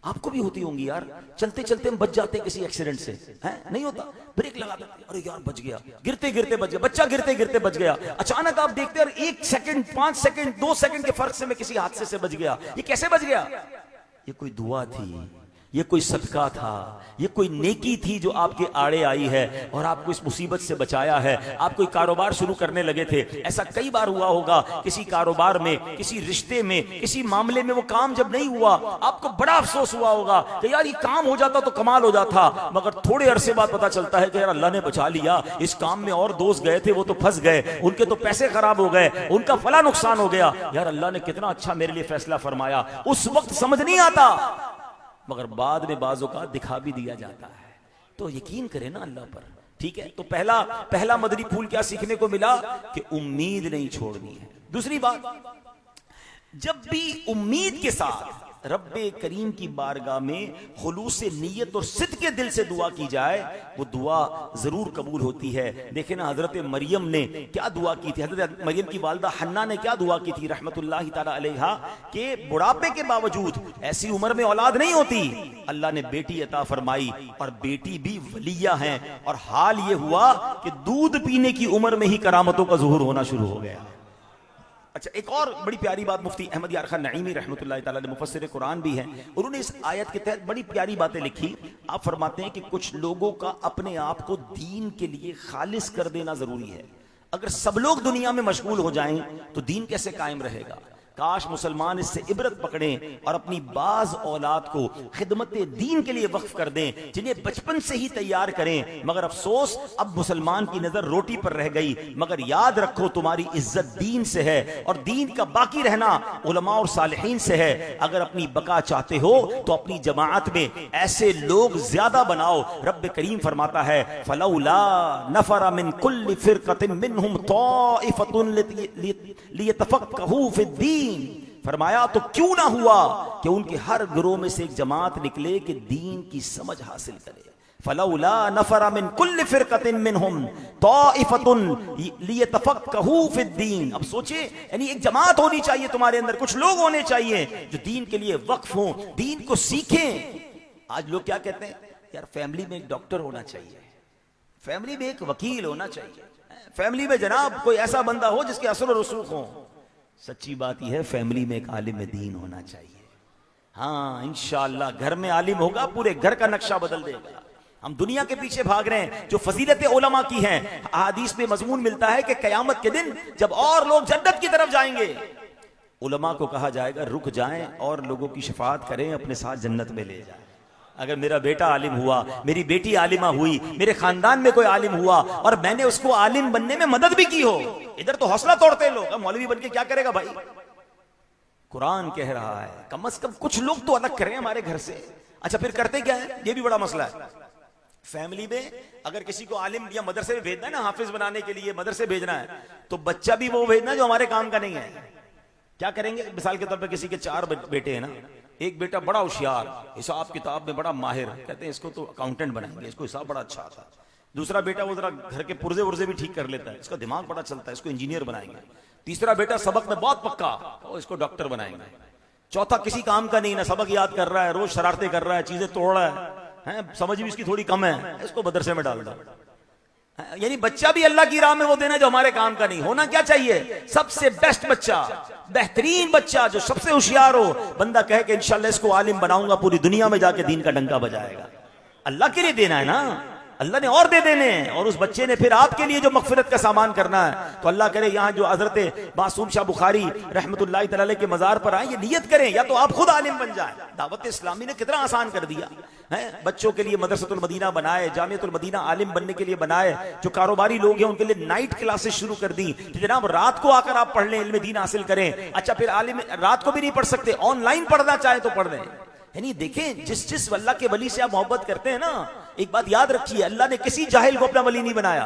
आपको भी होती होंगी यार। चलते चलते हम बच जाते हैं किसी एक्सीडेंट से, हैं? नहीं होता, ब्रेक लगा देते, अरे यार बच गया, गिरते गिरते बच गया, बच्चा गिरते गिरते बच गया। अचानक आप देखते हैं 1 सेकंड 5 सेकंड 2 सेकंड के फर्क से मैं किसी हादसे से बच गया। ये कैसे बच गया? ये कोई दुआ थी, ये कोई सदका था, ये कोई नेकी थी जो आपके आड़े आई है और आपको इस मुसीबत से बचाया है। आप कोई कारोबार शुरू करने लगे थे, ऐसा कई बार हुआ होगा, किसी कारोबार में, किसी रिश्ते में, किसी मामले में वो काम जब नहीं हुआ आपको बड़ा अफसोस हुआ होगा कि यार ये काम हो जाता तो कमाल हो जाता, मगर थोड़े अरसे बाद पता चलता है कि यार अल्लाह ने बचा लिया, इस काम में और दोस्त गए थे वो तो फंस गए, उनके तो पैसे खराब हो गए, उनका फला नुकसान हो गया, यार अल्लाह ने कितना अच्छा मेरे लिए फैसला फरमाया। उस वक्त समझ नहीं आता, मगर बाद में बाजों का दिखा भी दिया जाता है। तो यकीन करें ना अल्लाह पर, ठीक है। तो पहला मदनी फूल क्या सीखने को मिला कि उम्मीद नहीं छोड़नी है। दूसरी बात, जब भी उम्मीद के साथ रब्बे करीम की बारगाह में खुलूस नीयत और सिद्क़ के दिल से दुआ की जाए, वो दुआ जरूर कबूल होती है। देखे ना हजरत मरियम ने क्या दुआ की थी, हजरत मरियम की वालदा हन्ना ने क्या दुआ की थी रहमतुल्लाहि ताला अलैहा, के बुढ़ापे के बावजूद, ऐसी उम्र में औलाद नहीं होती, अल्लाह ने बेटी अता फरमाई और बेटी भी वलिया है। और हाल ये हुआ कि दूध पीने की उम्र में ही करामतों का ज़ुहूर होना शुरू हो गया। अच्छा, एक और बड़ी प्यारी बात मुफ्ती अहमद यार खान नईमी रहमतुल्लाह ताला अलैह मुफस्सिर कुरान भी हैं, उन्होंने इस आयत के तहत बड़ी प्यारी बातें लिखी। आप फरमाते हैं कि कुछ लोगों का अपने आप को दीन के लिए खालिस कर देना जरूरी है। अगर सब लोग दुनिया में मशगूल हो जाएं तो दीन कैसे कायम रहेगा। काश मुसलमान इससे इबरत पकड़ें और अपनी बाज औलाद को खिदमत दीन के लिए वक्फ कर दें, जिन्हें बचपन से ही तैयार करें। मगर अफसोस, अब मुसलमान की नजर रोटी पर रह गई। मगर याद रखो, तुम्हारी इज्जत दीन से है और दीन का बाकी रहना उलमा और सालिहीन से है। अगर अपनी बका चाहते हो तो अपनी जमात में ऐसे लोग ज्यादा बनाओ। रब्बे करीम फरमाता है, फलौला नफरा मिन कुल्ली फिरकतिन मिनहुम ताइफतुन लियतफक्कहू फिद्दीन, फरमाया तो क्यों ना हुआ कि उनके हर गिरोह में से एक जमात निकले कि दीन की समझ हासिल करे। फलौला नफरा मिन कुल्ली फिरकतिन मिनहुम ताइफतुन लियतफक्कहू फिद्दीन। अब सोचे, यानी एक जमात होनी चाहिए तुम्हारे अंदर, कुछ लोग होने चाहिए जो दीन के लिए वक्फ हों, दीन को सीखें। आज लोग क्या कहते हैं, यार फैमिली में एक डॉक्टर होना चाहिए, फैमिली में एक वकील होना चाहिए, फैमिली में जनाब कोई ऐसा बंदा हो जिसके असर और रसूख हो। सच्ची बात यह है, फैमिली में एक आलिम दीन होना चाहिए। हाँ, इंशाअल्लाह घर में आलिम होगा, पूरे घर का नक्शा बदल देगा। हम दुनिया के पीछे भाग रहे हैं जो फजीलत उलमा की हैं। हदीस में मजमून मिलता है कि कयामत के दिन जब और लोग जन्नत की तरफ जाएंगे, उलमा को कहा जाएगा रुक जाएं और लोगों की शफाअत करें, अपने साथ जन्नत में ले जाएं। अगर मेरा बेटा आलिम हुआ, मेरी बेटी आलिमा हुई, मेरे खानदान में कोई आलिम हुआ और मैंने उसको आलिम बनने में मदद भी की हो, इधर तो हौसला तोड़ते हैं लोग, मौलवी बन के क्या करेगा भाई। कुरान कह रहा है कम से कम कुछ लोग तो अलग करें हमारे घर से। अच्छा, फिर करते क्या है, ये भी बड़ा मसला है। फैमिली में अगर किसी को आलिम या मदरसे में भेजना है ना, हाफिज बनाने के लिए मदरसे भेजना है, तो बच्चा भी वो भेजना है जो हमारे काम का नहीं है। क्या करेंगे, मिसाल के तौर पर किसी के 4 बेटे हैं ना, एक बेटा बड़ा होशियार, हिसाब किताब में बड़ा माहिर, कहते हैं इसको तो अकाउंटेंट बनाएंगे, इसको हिसाब बड़ा अच्छा आता है। दूसरा बेटा वो जरा घर के पुर्जे उर्जे भी ठीक कर लेता है, इसका दिमाग बड़ा चलता है, इसको इंजीनियर बनाएंगे। तीसरा बेटा सबक में बहुत पक्का, और इसको डॉक्टर बनाएंगे। चौथा किसी काम का नहीं, ना सबक याद कर रहा है, रोज शरारतें कर रहा है, चीजें तोड़ रहा है, समझ भी इसकी थोड़ी कम है, इसको मदरसे में डाल दो। यानी बच्चा भी अल्लाह की राह में वो देना जो हमारे काम का नहीं। होना क्या चाहिए, सबसे बेस्ट बच्चा, बेहतरीन बच्चा, जो सबसे होशियार हो, बंदा कहे कि इंशाल्लाह इसको आलिम बनाऊंगा, पूरी दुनिया में जाके दीन का डंका बजाएगा। अल्लाह के लिए देना है ना, अल्लाह ने और दे देने हैं, और उस बच्चे ने फिर आपके लिए जो मगफिरत का सामान करना है। तो अल्लाह करे यहाँ जो हजरत मासूम शाह बुखारी रहमतुल्लाह ताला अलैह के मजार पर आए, ये नियत करें या तो आप खुद आलिम बन जाए। दावत इस्लामी ने कितना आसान कर दिया है, बच्चों के लिए मदरसतुल मदीना बनाए, जामियतुल मदीना आलिम बनने के लिए बनाए, जो कारोबारी लोग हैं उनके लिए नाइट क्लासेस शुरू कर दी कि जनाब रात को आकर आप पढ़ लें, इल्म दीन हासिल करें। अच्छा, फिर आलिम रात को भी नहीं पढ़ सकते, ऑनलाइन पढ़ना चाहे तो पढ़ लें। यानी देखें, जिस अल्लाह के वली से आप मोहब्बत करते हैं ना, एक बात याद रखिए, अल्लाह ने किसी जाहिल को अपना वली नहीं बनाया।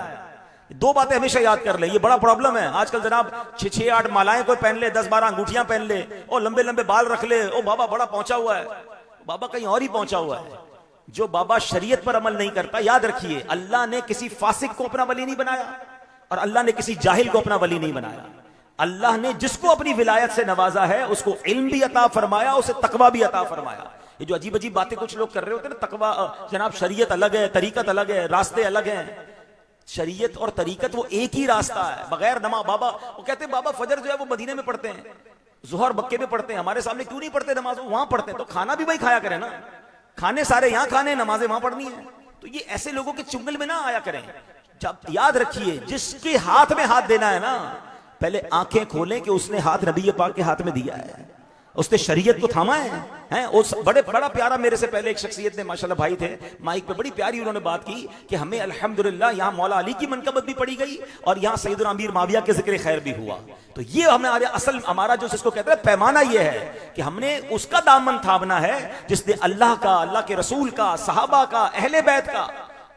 2 बातें हमेशा याद कर ले, ये बड़ा प्रॉब्लम है आजकल जनाब। 6-8 मालाएं कोई पहन ले, 10-12 अंगूठियां पहन ले, और लंबे लंबे बाल रख ले, ओ बाबा बड़ा पहुंचा हुआ है। बाबा कहीं और ही पहुंचा हुआ है। जो बाबा शरीयत पर अमल नहीं करता, याद रखिए, अल्लाह ने किसी फासिक को अपना वली नहीं बनाया और अल्लाह ने किसी जाहिल को अपना वली नहीं बनाया। अल्लाह ने जिसको अपनी विलायत से नवाजा है उसको इल्म भी अता फरमाया, उसे तकवा भी अता फरमाया। ये जो अजीब अजीब बातें कुछ लोग कर रहे होते हैं ना, तकवा जनाब, शरीयत अलग है, तरीकत अलग है, रास्ते अलग हैं। शरीयत और तरीकत वो एक ही रास्ता है, बगैर नमाज। बाबा वो कहते हैं बाबा फजर जो है वो मदीने में पढ़ते हैं, जुहर मक्के में पढ़ते हैं, हमारे सामने क्यों नहीं पढ़ते नमाज, वहां पढ़ते हैं। तो खाना भी वही खाया करें ना, खाने सारे यहां खाने, नमाजें वहां पढ़नी है। तो ये ऐसे लोगों के चुंगल में ना आया करें। जब याद रखिए, जिसके हाथ में हाथ देना है ना, पहले आंखें खोलें कि उसने हाथ नबी पाक के हाथ में दिया है, उसने शरीयत को थामा है। उस बड़ा प्यारा, मेरे से पहले एक शख्सियत ने, माशाल्लाह भाई थे माइक पे, बड़ी प्यारी उन्होंने बात की कि हमें अल्हम्दुलिल्लाह यहाँ मौला अली की मनकबत भी पढ़ी गई और यहाँ सैयदना अमीर माविया के जिक्र खैर भी हुआ। तो ये हमें असल हमारा जो जिसको कहते हैं पैमाना ये है कि हमने उसका दामन थामना है जिसने अल्लाह का, अल्लाह के रसूल का, सहाबा का, अहले बैत का,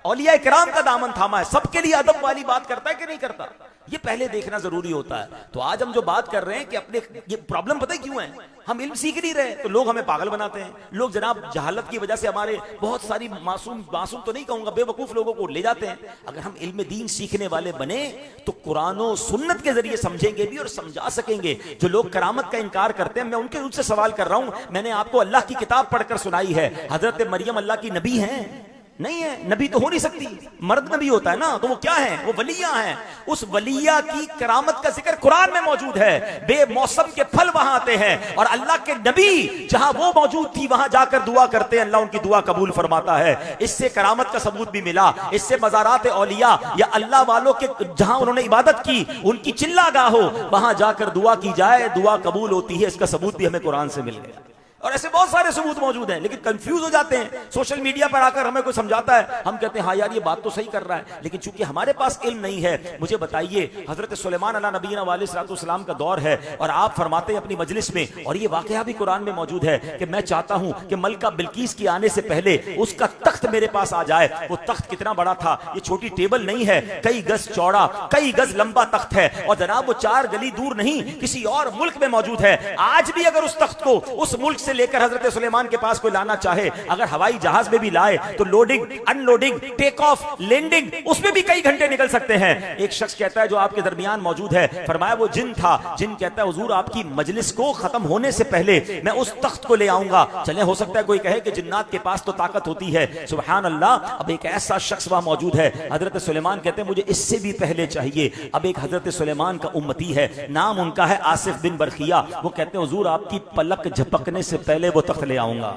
औलिया इकराम का दामन थामा है। सबके लिए अदब वाली बात करता है कि नहीं करता, ये पहले देखना जरूरी होता है। तो आज हम जो बात कर रहे हैं कि अपने, ये प्रॉब्लम पता है क्यों है, हम इल्म सीख नहीं रहे तो लोग हमें पागल बनाते हैं। लोग जनाब जहालत की वजह से हमारे बहुत सारी मासूम तो नहीं कहूंगा, बेवकूफ लोगों को ले जाते हैं। अगर हम इल्म दीन सीखने वाले बने तो कुरान और सुन्नत के जरिए समझेंगे भी और समझा सकेंगे। जो लोग करामत का इनकार करते हैं, मैं उनसे सवाल कर रहा हूं। मैंने आपको अल्लाह की किताब पढ़कर सुनाई है, हजरत मरियम अल्लाह की नबी है? नहीं है, नबी तो हो नहीं सकती, मर्द नबी होता है ना, तो वो क्या है, वो वलिया हैं। उस वलिया की करामत का जिक्र कुरान में मौजूद है। बेमौसम के फल वहां आते हैं और अल्लाह के नबी जहां वो मौजूद थी वहां जाकर दुआ करते हैं, अल्लाह उनकी दुआ कबूल फरमाता है। इससे करामत का सबूत भी मिला। इससे मज़ारात औलिया या अल्लाह वालों के जहां उन्होंने इबादत की, उनकी चिल्लागाह हो, वहां जाकर दुआ की जाए, दुआ कबूल होती है। इसका सबूत भी हमें कुरान से मिल गया और ऐसे बहुत सारे सबूत मौजूद हैं। लेकिन कंफ्यूज हो जाते हैं, सोशल मीडिया पर आकर हमें कोई समझाता है, हम कहते हैं हाँ यार ये बात तो सही कर रहा है, लेकिन चूंकि हमारे पास इल्म नहीं है। मुझे बताइए, हजरत सुलेमान अला नबीना वालेसलाम का दौर है और आप फरमाते हैं अपनी मजलिस में, और ये वाकया भी कुरान में मौजूद है कि मैं चाहता हूं कि मलका बिल्कीस की आने से पहले उसका तख्त मेरे पास आ जाए। वो तख्त कितना बड़ा था, ये छोटी टेबल नहीं है, कई गज चौड़ा, कई गज लंबा तख्त है और जनाब वो 4 गली दूर नहीं, किसी और मुल्क में मौजूद है। आज भी अगर उस तख्त को उस मुल्क से लेकर हजरत सुलेमान के पास कोई लाना चाहे, अगर हवाई जहाज में भी लाए तो loading, unloading, take off, landing, उसमें भी कई घंटे निकल सकते हैं। एक शख्स कहता है जो आपके दरमियान मौजूद है, फरमाया वो जिन था। जिन कहता है हुजूर आपकी मजलिस को खत्म होने से पहले मैं उस तख्त को ले आऊंगा। चले, हो सकता है कोई कहे कि जिन्नात के पास तो ताकत होती है, सुभान अल्लाह। अब एक ऐसा शख्स वहां मौजूद है, हजरत सुलेमान कहते हैं मुझे इससे भी पहले चाहिए। अब एक हजरत सुलेमान का उम्मती है, नाम उनका है आसिफ बिन बरखिया। वो कहते हैं हुजूर आपकी पलक झपकने से पहले वो तख्त ले आऊंगा।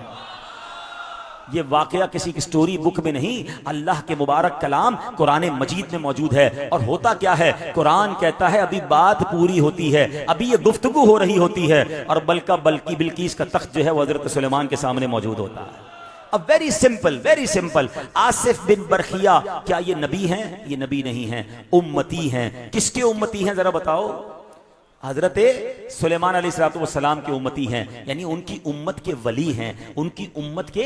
ये वाकया किसी की स्टोरी बुक में नहीं, अल्लाह के मुबारक कलाम कुरान मजीद में मौजूद है। और होता क्या है, कुरान कहता है अभी बात पूरी होती है, अभी ये गुफ्तगू हो रही होती है और बल्कि बिल्कीस का तख्त जो है वो हजरत सुलेमान के सामने मौजूद होता है। अब वेरी सिंपल, आसिफ बिन बरखिया क्या ये नबी हैं? ये नबी नहीं हैं, उम्मती हैं। किसके उम्मती हैं जरा बताओ? हजरत सुलेमान अलैहिस्सलाम के उम्मती हैं, यानी उनकी उम्मत के वली हैं, उनकी उम्मत के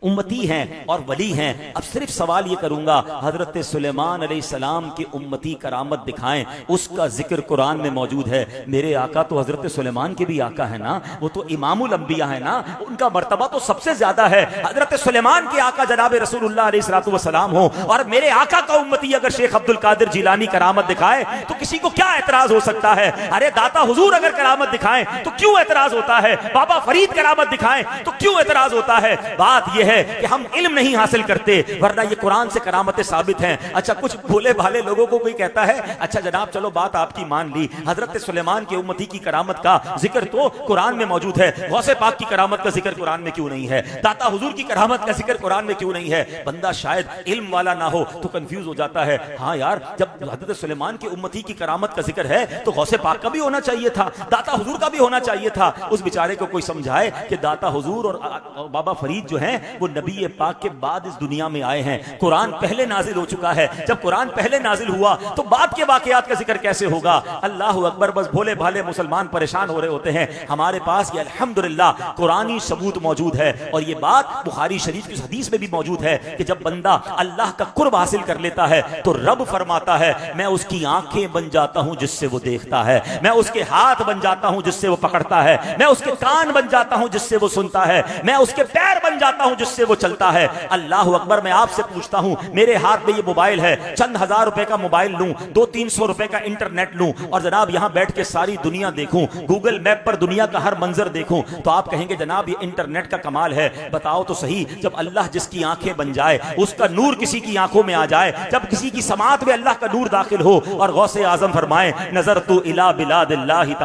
उम्मती हैं और वली हैं। अब सिर्फ सवाल ये करूंगा, हजरत सुलेमान अलैहिस्सलाम की उम्मती करामत दिखाएं, उसका जिक्र कुरान में मौजूद है। मेरे आका तो हजरत सुलेमान के भी आका है ना, वो तो इमामुल अंबिया है ना, उनका मर्तबा तो सबसे ज्यादा है। हजरत सुलेमान के आका जनाब रसूलुल्लाह अलैहिस्सलाम हो और मेरे आका का उम्मती अगर शेख अब्दुल कादिर जिलानी करामत दिखाए तो किसी को क्या एतराज हो सकता है? अरे दाता हुजूर अगर करामत दिखाएं तो क्यों एतराज होता है? बाबा फरीद करामत दिखाएं तो क्यों एतराज होता है? बात यह है कि हम इल्म नहीं हासिल करते, वरना ये कुरान से करामतें साबित हैं। अच्छा, कुछ भोले भाले लोगों को कोई कहता है अच्छा जनाब चलो बात आपकी मान ली, हजरत सुलेमान के उम्मती की करामत का जिक्र तो कुरान में मौजूद है, गौसे पाक की करामत का जिक्र कुरान में क्यों नहीं है? दाता हुजूर की करामत का जिक्र कुरान में क्यों नहीं है? बंदा शायद इल्म वाला ना हो तो कंफ्यूज हो जाता है। हाँ यार, जब हजरत सुलेमान के उम्मती की करामत का जिक्र है तो गौसे पाक का भी होना चाहिए था, दाता हुजूर का भी होना चाहिए था। उस बेचारे को कोई समझाए कि दाता हुजूर और बाबा फरीद जो हैं वो नबी पाक के बाद इस दुनिया में आए हैं, कुरान पहले नाजिल हो चुका है। जब कुरान पहले नाजिल हुआ तो बाद के वाकयात का जिक्र कैसे होगा? अल्लाह अकबर। बस भोले भाले मुसलमान परेशान हो रहे होते हैं। हमारे पास ये अल्हम्दुलिल्लाह कुरानी सबूत मौजूद है और ये बात बुखारी शरीफ की हदीस में भी मौजूद है कि जब बंदा अल्लाह का कुर्ब हासिल कर लेता है तो रब फरमाता है मैं उसकी आंखें बन जाता हूं जिससे वो देखता है, मैं उसके हाथ बन जाता हूं जिससे वो पकड़ता है, मैं उसके कान बन जाता हूं जिससे वो सुनता है, मैं उसके पैर बन जाता हूं जिससे वो चलता है। अल्लाह अकबर। मैं आपसे पूछता हूं, मेरे हाथ में ये मोबाइल है, चंद हजार रुपए का मोबाइल लूं, 200-300 रुपए का इंटरनेट लूं और जनाब यहां बैठ के सारी दुनिया देखूं, गूगल मैप पर दुनिया का हर मंजर देखूं, तो आप कहेंगे जनाब ये इंटरनेट का कमाल है। बताओ तो सही, जब अल्लाह जिसकी आंखें बन जाए, उसका नूर किसी की आंखों में आ जाए, जब किसी की समात में अल्लाह का नूर दाखिल हो और गौसे आजम फरमाए नजर तू इला बिला बिलादिल्लाहि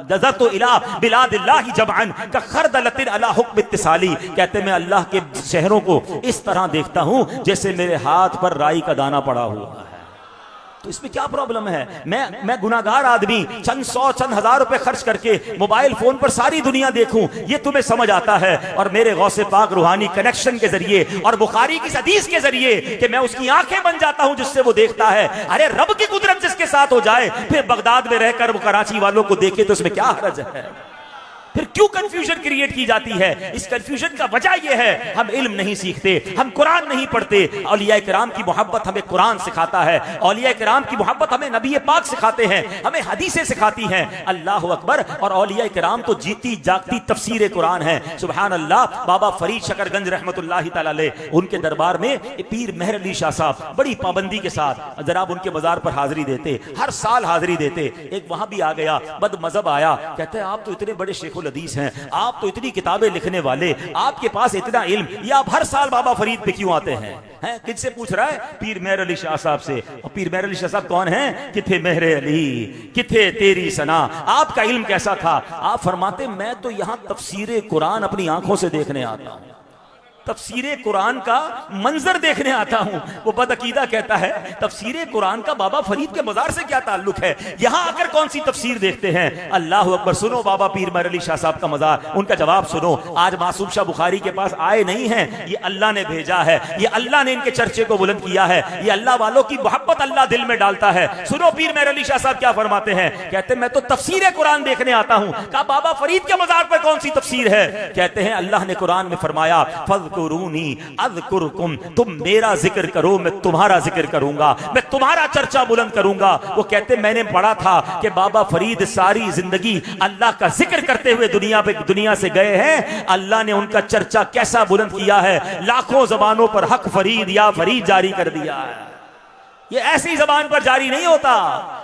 नज़रतु इला बिलादिल्लाहि जमअन का खरदलतिन अला हुक्म इत्तिसाली। कहते मैं अल्लाह के शहरों को इस तरह देखता हूं जैसे मेरे हाथ पर राई का दाना पड़ा हुआ है। तो इसमें क्या प्रॉब्लम है? मैं गुनाहगार आदमी चंद सौ चंद हजार रुपए खर्च करके मोबाइल फोन पर सारी दुनिया देखूं, ये तुम्हें समझ आता है? और मेरे गौसे पाक रूहानी कनेक्शन के जरिए और बुखारी की हदीस के जरिए कि मैं उसकी आंखें बन जाता हूं जिससे वो देखता है। अरे रब की कुदरत जिसके साथ हो जाए फिर बगदाद में रहकर वो कराची वालों को देखे तो इसमें क्या हर्ज है? फिर क्यों कंफ्यूजन क्रिएट की जाती है? इस कंफ्यूजन का वजह यह है हम इल्म नहीं सीखते, हम कुरान नहीं पढ़ते। औलिया किराम की मोहब्बत हमें कुरान सिखाता है, औलिया किराम की मोहब्बत हमें नबी पाक सिखाते हैं, हमें हदीसें सिखाती हैं। अल्लाह अकबर। और औलिया किराम तो जीती जागती तफसीर कुरान है। सुभान अल्लाह। बाबा फरीद शकरगंज रहमतुल्लाहि तआला अलैह, उनके दरबार में पीर मेहर अली शाह साहब बड़ी पाबंदी के साथ जनाब उनके मजार पर हाजिरी देते, हर साल हाजिरी देते। एक वहां भी आ गया बद मजहब आया, कहते हैं आप तो इतने बड़े शेखुल हदीस हैं, आप तो इतनी किताबें लिखने वाले, आपके पास इतना इल्म, ये आप हर साल बाबा फरीद पे क्यों आते हैं? किससे पूछ रहा है? पीर मेहर अली शाह साहब से। और पीर मेहर अली शाह साहब कौन हैं? किथे मेहरे अली, किथे तेरी सना, आपका इल्म कैसा था? आप फरमाते मैं तो यहां तफसीर कुरान अपनी आंखों से देखने आता हूं, तफसीरे कुरान का मंजर देखने आता हूं। वो बदअकीदा कहता है तफसीरे कुरान का बाबा फरीद के मजार से क्या ताल्लुक है? यहां आकर कौन सी तफसीर देखते हैं? अल्लाह अकबर। सुनो बाबा पीर मेहर अली शाह साहब का मजार, उनका जवाब सुनो। आज मासूम शाह बुखारी के पास आए नहीं हैं, ये अल्लाह ने भेजा है, ये अल्लाह ने इनके चर्चे को बुलंद किया है, ये अल्लाह वालों की मोहब्बत अल्लाह दिल में डालता है। सुनो पीर मेहर अली शाह साहब क्या फरमाते हैं? कहते मैं तो तफसीरे कुरान देखने आता हूं। कहा बाबा फरीद के मजार पर कौन सी तफसीर है? कहते हैं अल्लाह ने कुरान में फरमाया फज़कुरूनी अज़कुरुकुम, तुम मेरा जिक्र करो मैं तुम्हारा जिक्र करूंगा, मैं तुम्हारा चर्चा बुलंद करूंगा। वो कहते मैंने पढ़ा था कि बाबा फरीद सारी जिंदगी अल्लाह का जिक्र करते हुए दुनिया से गए हैं। अल्लाह ने उनका चर्चा कैसा बुलंद किया है, लाखों जबानों पर हक फरीद या फरीद जारी कर दिया है। ये ऐसी जबान पर जारी नहीं होता।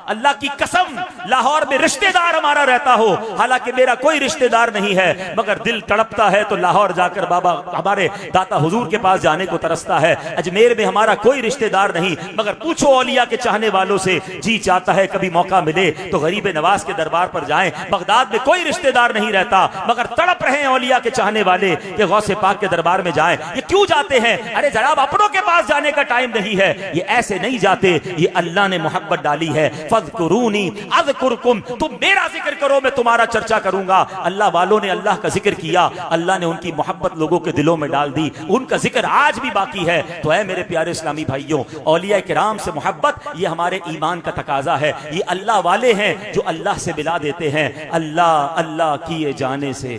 अल्लाह की कसम लाहौर में रिश्तेदार हमारा रहता हो, हालांकि मेरा कोई रिश्तेदार नहीं है, मगर दिल तड़पता है तो लाहौर जाकर बाबा हमारे दाता हुजूर के पास जाने को तरसता है। अजमेर में हमारा कोई रिश्तेदार नहीं, मगर पूछो औलिया के चाहने वालों से, जी चाहता है कभी मौका मिले तो गरीब नवाज के दरबार पर जाएं। बगदाद में कोई रिश्तेदार नहीं रहता, मगर तड़प रहे हैं औलिया के चाहने वाले कि गौसे पाक के दरबार में जाएं। ये क्यों जाते हैं? अरे जनाब अपनों के पास जाने का टाइम नहीं है, ये ऐसे नहीं जाते। ये अल्लाह ने मोहब्बत डाली है। फज़कुरूनी अज़कुरुकुम, तुम मेरा जिक्र करो मैं तुम्हारा चर्चा करूंगा। अल्लाह वालों ने अल्लाह का जिक्र किया, अल्लाह ने उनकी मोहब्बत लोगों के दिलों में डाल दी, उनका जिक्र आज भी बाकी है। तो है मेरे प्यारे इस्लामी भाइयों, औलिया किराम से मोहब्बत ये हमारे ईमान का तकाजा है। ये अल्लाह वाले हैं जो अल्लाह से मिला देते हैं। अल्लाह अल्लाह किए जाने से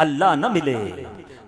अल्लाह न मिले,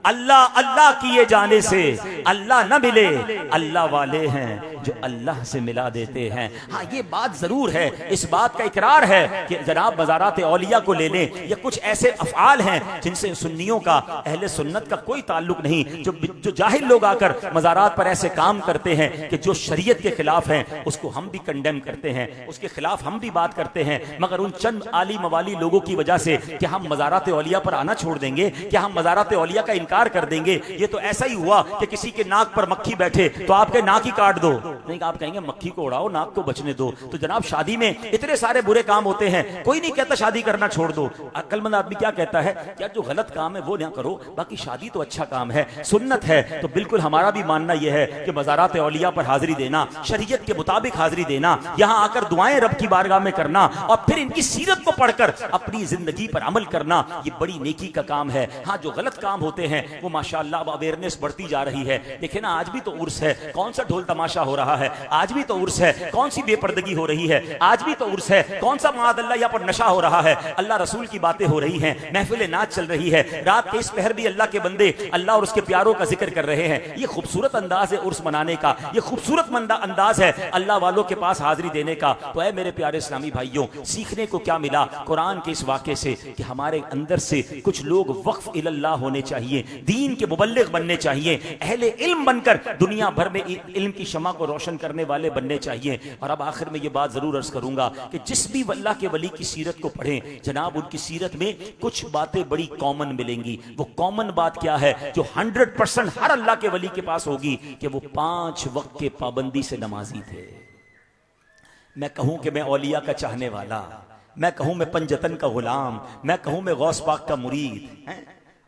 अल्लाह अल्लाह किए जाने से अल्लाह न मिले, अल्लाह वाले हैं जो अल्लाह से मिला देते हैं। हाँ ये बात जरूर है, इस बात का इकरार है कि जनाब मज़ारात औलिया को ले लें, ये कुछ ऐसे अफ़आल हैं जिनसे सुन्नियों का, अहले सुन्नत का कोई ताल्लुक नहीं। जो जाहिल लोग आकर मज़ारात पर ऐसे काम करते हैं कि जो शरीयत के खिलाफ हैं, उसको हम भी कंडेम करते हैं, उसके खिलाफ हम भी बात करते हैं। मगर उन चंद आली मवाली लोगों की वजह से क्या हम मज़ारात औलिया पर आना छोड़ देंगे? क्या हम मज़ारात औलिया का इनकार कर देंगे? ये तो ऐसा ही हुआ कि किसी के नाक पर मक्खी बैठे तो आपके नाक ही काट दो, नहीं आप कहेंगे मक्खी को उड़ाओ नाक को बचने दो। तो जनाब शादी में इतने सारे बुरे काम होते हैं, कोई नहीं कहता शादी करना छोड़ दो। अक्लमंद आदमी क्या कहता है? यार जो गलत काम है वो ना करो, बाकी शादी तो अच्छा काम है, सुन्नत है। तो बिल्कुल हमारा भी मानना यह है कि मज़ारात औलिया पर हाजिरी देना, शरीयत के मुताबिक हाजिरी देना, यहाँ आकर दुआएं रब की बारगाह में करना और फिर इनकी सीरत को पढ़कर अपनी जिंदगी पर अमल करना, ये बड़ी नेकी का काम है। हाँ जो गलत काम होते हैं वो माशाअल्लाह अब अवेयरनेस बढ़ती जा रही है। देखिए ना आज भी तो उर्स है, कौन सा ढोल तमाशा हो रहा है, आज भी तो उर्स है, कौन सी बेपर्दगी हो रही है, आज भी तो उर्स है, कौन सा माअल्लाह यहाँ पर नशा हो रहा है, अल्लाह रसूल की बातें हो रही हैं, महफिल नाच चल रही है, रात के इस पहर भी अल्लाह के बंदे अल्लाह और उसके प्यारों का जिक्र कर रहे हैं। ये खूबसूरत अंदाज है उर्स मनाने का, ये खूबसूरत अंदाज है अल्लाह वालों के पास हाजिरी देने का। तो है मेरे प्यारे इस्लामी भाइयों, सीखने को क्या मिला कुरान के इस वाक़े से कि हमारे अंदर से कुछ लोग वक्फ इल्लाह होने चाहिए, दीन के मुबल्लिग बनने चाहिए, अहले इल्म बनकर दुनिया भर में इल्म की शमा को रोशन करने वाले बनने चाहिए। और अब आखिर में ये बात जरूर अर्ज करूंगा कि जिस भी अल्लाह के वली की सीरत को पढ़ें जनाब, उनकी सीरत में कुछ बातें बड़ी कॉमन मिलेंगी। वो कॉमन बात क्या है जो 100% हर अल्लाह के वली के पास होगी कि वो 5 वक्त के पाबंदी से नमाजी थे। मैं कहूं कि मैं औलिया का चाहने वाला, मैं कहूँ मैं पंजतन का गुलाम, मैं कहूँ मैं गौस पाक का मुरीद हैं,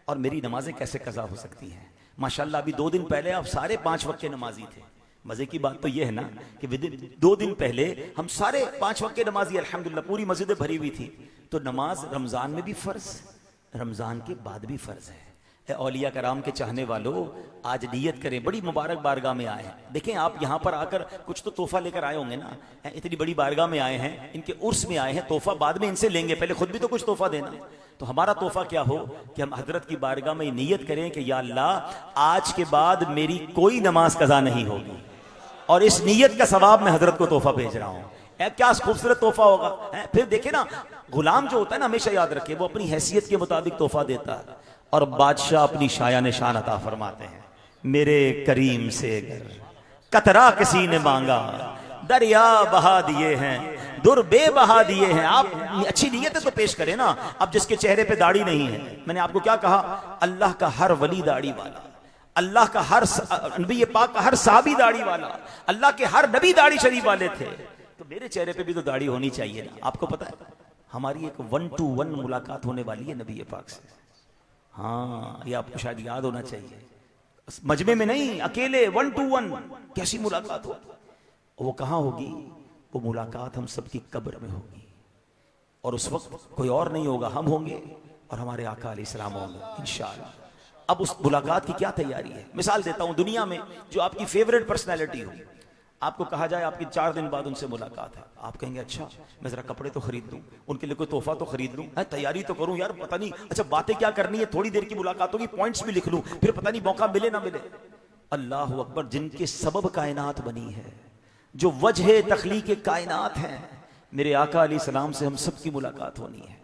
और मेरी नमाजें कैसे कज़ा हो सकती हैं? माशाल्लाह अभी 2 दिन पहले आप सारे 5 वक्त के नमाजी थे। मजे की बात तो यह है ना कि 2 दिन पहले हम सारे 5 वक्त के नमाजी अल्हम्दुलिल्लाह, पूरी मस्जिदें भरी हुई थी। तो नमाज रमजान में भी फर्ज, रमजान के बाद भी फर्ज है। औलिया कराम के चाहने वालों, आज नियत करें, बड़ी मुबारक बारगाह में आए हैं। देखें आप यहाँ पर आकर कुछ तो तोहफा लेकर आए होंगे ना, इतनी बड़ी बारगाह में आए हैं, इनके उर्स में आए हैं, तोहफा बाद में इनसे लेंगे, पहले खुद भी तो कुछ तोहफा देना। तो हमारा तोहफा क्या हो कि हम हजरत की बारगाह में नियत करें कि या अल्लाह आज के बाद मेरी कोई नमाज कज़ा नहीं होगी, और इस नियत का सवाब मैं हजरत को तोहफा भेज रहा हूँ। क्या खूबसूरत तोहफा होगा। फिर देखे ना, गुलाम जो होता है ना, हमेशा याद रखे, वो अपनी हैसियत के मुताबिक तोहफा देता है, और बादशाह अपनी शायान शान अता फरमाते हैं। मेरे करीम से अगर कतरा किसी ने मांगा, दरिया बहा दिए हैं, दुर बे बहा दिए हैं। आप अच्छी नीयत तो पेश करें ना। अब जिसके चेहरे पे दाढ़ी नहीं है, मैंने आपको क्या कहा, अल्लाह का हर वली दाढ़ी वाला, अल्लाह का हर नबी पाक का हर साहबी दाढ़ी वाला, अल्लाह के हर नबी दाढ़ी शरीफ वाले थे। तो मेरे चेहरे पे भी तो दाढ़ी होनी चाहिए ना। आपको पता है हमारी एक 1-to-1 मुलाकात होने वाली है नबी पाक से। हाँ, ये आपको शायद याद होना चाहिए। मजमे में नहीं, अकेले 1-to-1 कैसी मुलाकात हो। वो कहाँ होगी? वो मुलाकात हम सबकी कब्र में होगी, और उस वक्त कोई और नहीं होगा, हम होंगे और हमारे आका अलैहिस्सलाम होंगे इंशाअल्लाह। अब उस मुलाकात की क्या तैयारी है? मिसाल देता हूं, दुनिया में जो आपकी फेवरेट पर्सनैलिटी हो, आपको कहा जाए आपकी 4 दिन बाद उनसे मुलाकात है, आप कहेंगे अच्छा मैं जरा कपड़े तो खरीद लूं, उनके लिए कोई तोहफा तो खरीद लूं, तैयारी तो करूं यार, पता नहीं अच्छा बातें क्या करनी है, थोड़ी देर की मुलाकात होगी, पॉइंट्स भी लिख लूं, फिर पता नहीं मौका मिले ना मिले। अल्लाह अकबर, जिनके सबब कायनात बनी है, जो वजह तख्लीक कायनात है, मेरे आका अलैहिस्सलाम से हम सबकी मुलाकात होनी है।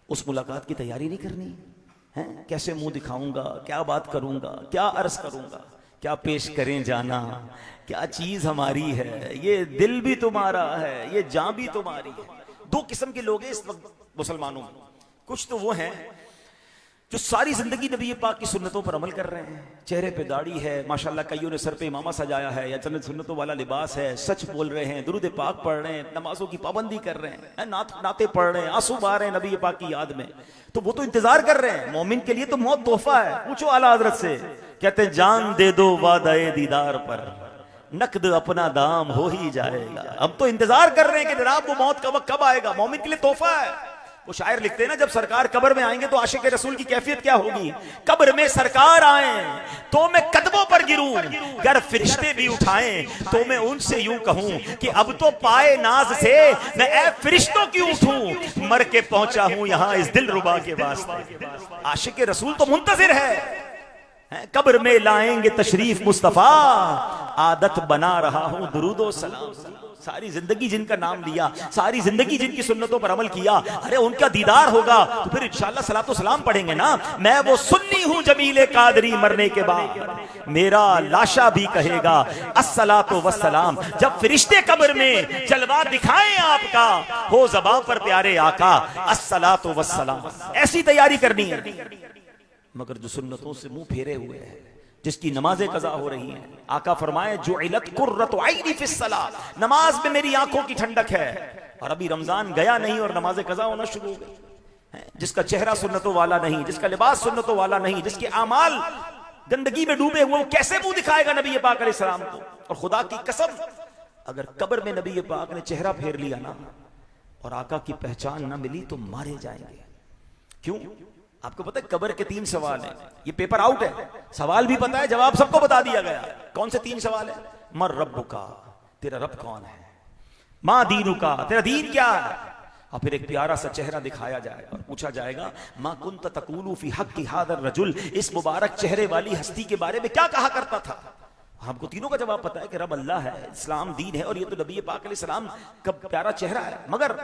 उस मुलाकात की तैयारी नहीं करनी है? कैसे मुंह दिखाऊंगा, क्या बात करूंगा, क्या अर्ज करूंगा, क्या पेश करें जाना, क्या चीज हमारी है, ये दिल भी तुम्हारा है, ये जान भी तुम्हारी है। 2 किस्म के लोग हैं इस वक्त मुसलमानों में। कुछ तो वो हैं जो सारी जिंदगी नबी पाक की सुन्नतों पर अमल कर रहे हैं, चेहरे पे दाढ़ी है माशाल्लाह, कईयों ने सर पे इमामा सजाया है या जन्नत सुन्नतों वाला लिबास है, सच बोल रहे हैं, दुरूद पाक पढ़ रहे हैं, नमाजों की पाबंदी कर रहे हैं, नाते पढ़ रहे हैं, आंसू बहा रहे हैं नबी पाक की याद में। तो वो तो इंतजार कर रहे हैं। मोमिन के लिए तो मौत तोहफा है। पूछो आला हजरत से, कहते हैं जान दे दो वादाए दीदार पर, नकद अपना दाम हो ही जाएगा। अब तो इंतजार कर रहे हैं कि जनाब वो मौत का वक्त कब आएगा। मोमिन के लिए तोहफा है। वो शायर लिखते हैं ना, जब सरकार कब्र में आएंगे तो आशिक रसूल की कैफियत क्या होगी। कब्र में सरकार आए तो मैं कदमों पर गिरूं, अगर फरिश्ते भी उठाएं तो मैं उनसे यूं कहूं कि अब तो पाए नाज से मैं ऐ फरिश्तों की उठूं, मर के पहुंचा हूं यहां इस दिल रुबा के वास्ते। आशिक रसूल तो मुंतजिर है। कब्र में लाएंगे तशरीफ मुस्तफा, आदत बना रहा हूं दुरूदो सलाम। सारी जिंदगी जिनका नाम लिया, सारी जिंदगी जिनकी सुन्नतों पर अमल किया, अरे उनका दीदार होगा तो फिर इंशाअल्लाह सलातो सलाम पढ़ेंगे ना। मैं वो सुन्नी हूं जमीले कादरी, मरने के बाद मेरा लाशा भी कहेगा अस्सलातो वस्सलाम। जब फरिश्ते कब्र में जलवा दिखाएं आपका, हो ज़बां पर प्यारे आका अस्सलातो वस्सलाम। ऐसी तैयारी करनी है। मगर जो सुन्नतों से मुंह फेरे हुए हैं, जिसकी नमाजें कज़ा हो रही हैं, आका फरमाए जो इलत कुर्रतु ऐनी फिस्सलाह, नमाज में मेरी आंखों की ठंडक है। और अभी रमजान गया नहीं और नमाजें कज़ा होना शुरू हो गई। जिसका चेहरा सुन्नतों वाला नहीं, जिसका लिबास सुन्नतों वाला नहीं, जिसके आमाल गंदगी में डूबे हुए, कैसे मुंह दिखाएगा नबी पाक अलैहिस्सलाम को। और खुदा की कसम, अगर कब्र में नबी पाक ने चेहरा फेर लिया ना और आका की पहचान ना मिली तो मारे जाएंगे। क्यों? आपको पता है कब्र के 3 सवाल हैं। ये पेपर आउट है, सवाल भी पता है, जवाब सबको बता दिया गया। कौन से 3 सवाल है? मर रब्बुका, तेरा रब कौन है, मां दीनुका, तेरा दीन क्या है, और फिर एक प्यारा सा चेहरा दिखाया जाएगा और पूछा जाएगा मां कुंत तकूलु फी हक्की हादर रजुल, इस मुबारक चेहरे वाली हस्ती के बारे में क्या कहा करता था। हमको तीनों का जवाब पता है कि रब अल्लाह है, इस्लाम दीन है, और ये तो नबी पाक अलैहिस्सलाम का प्यारा चेहरा है। मगर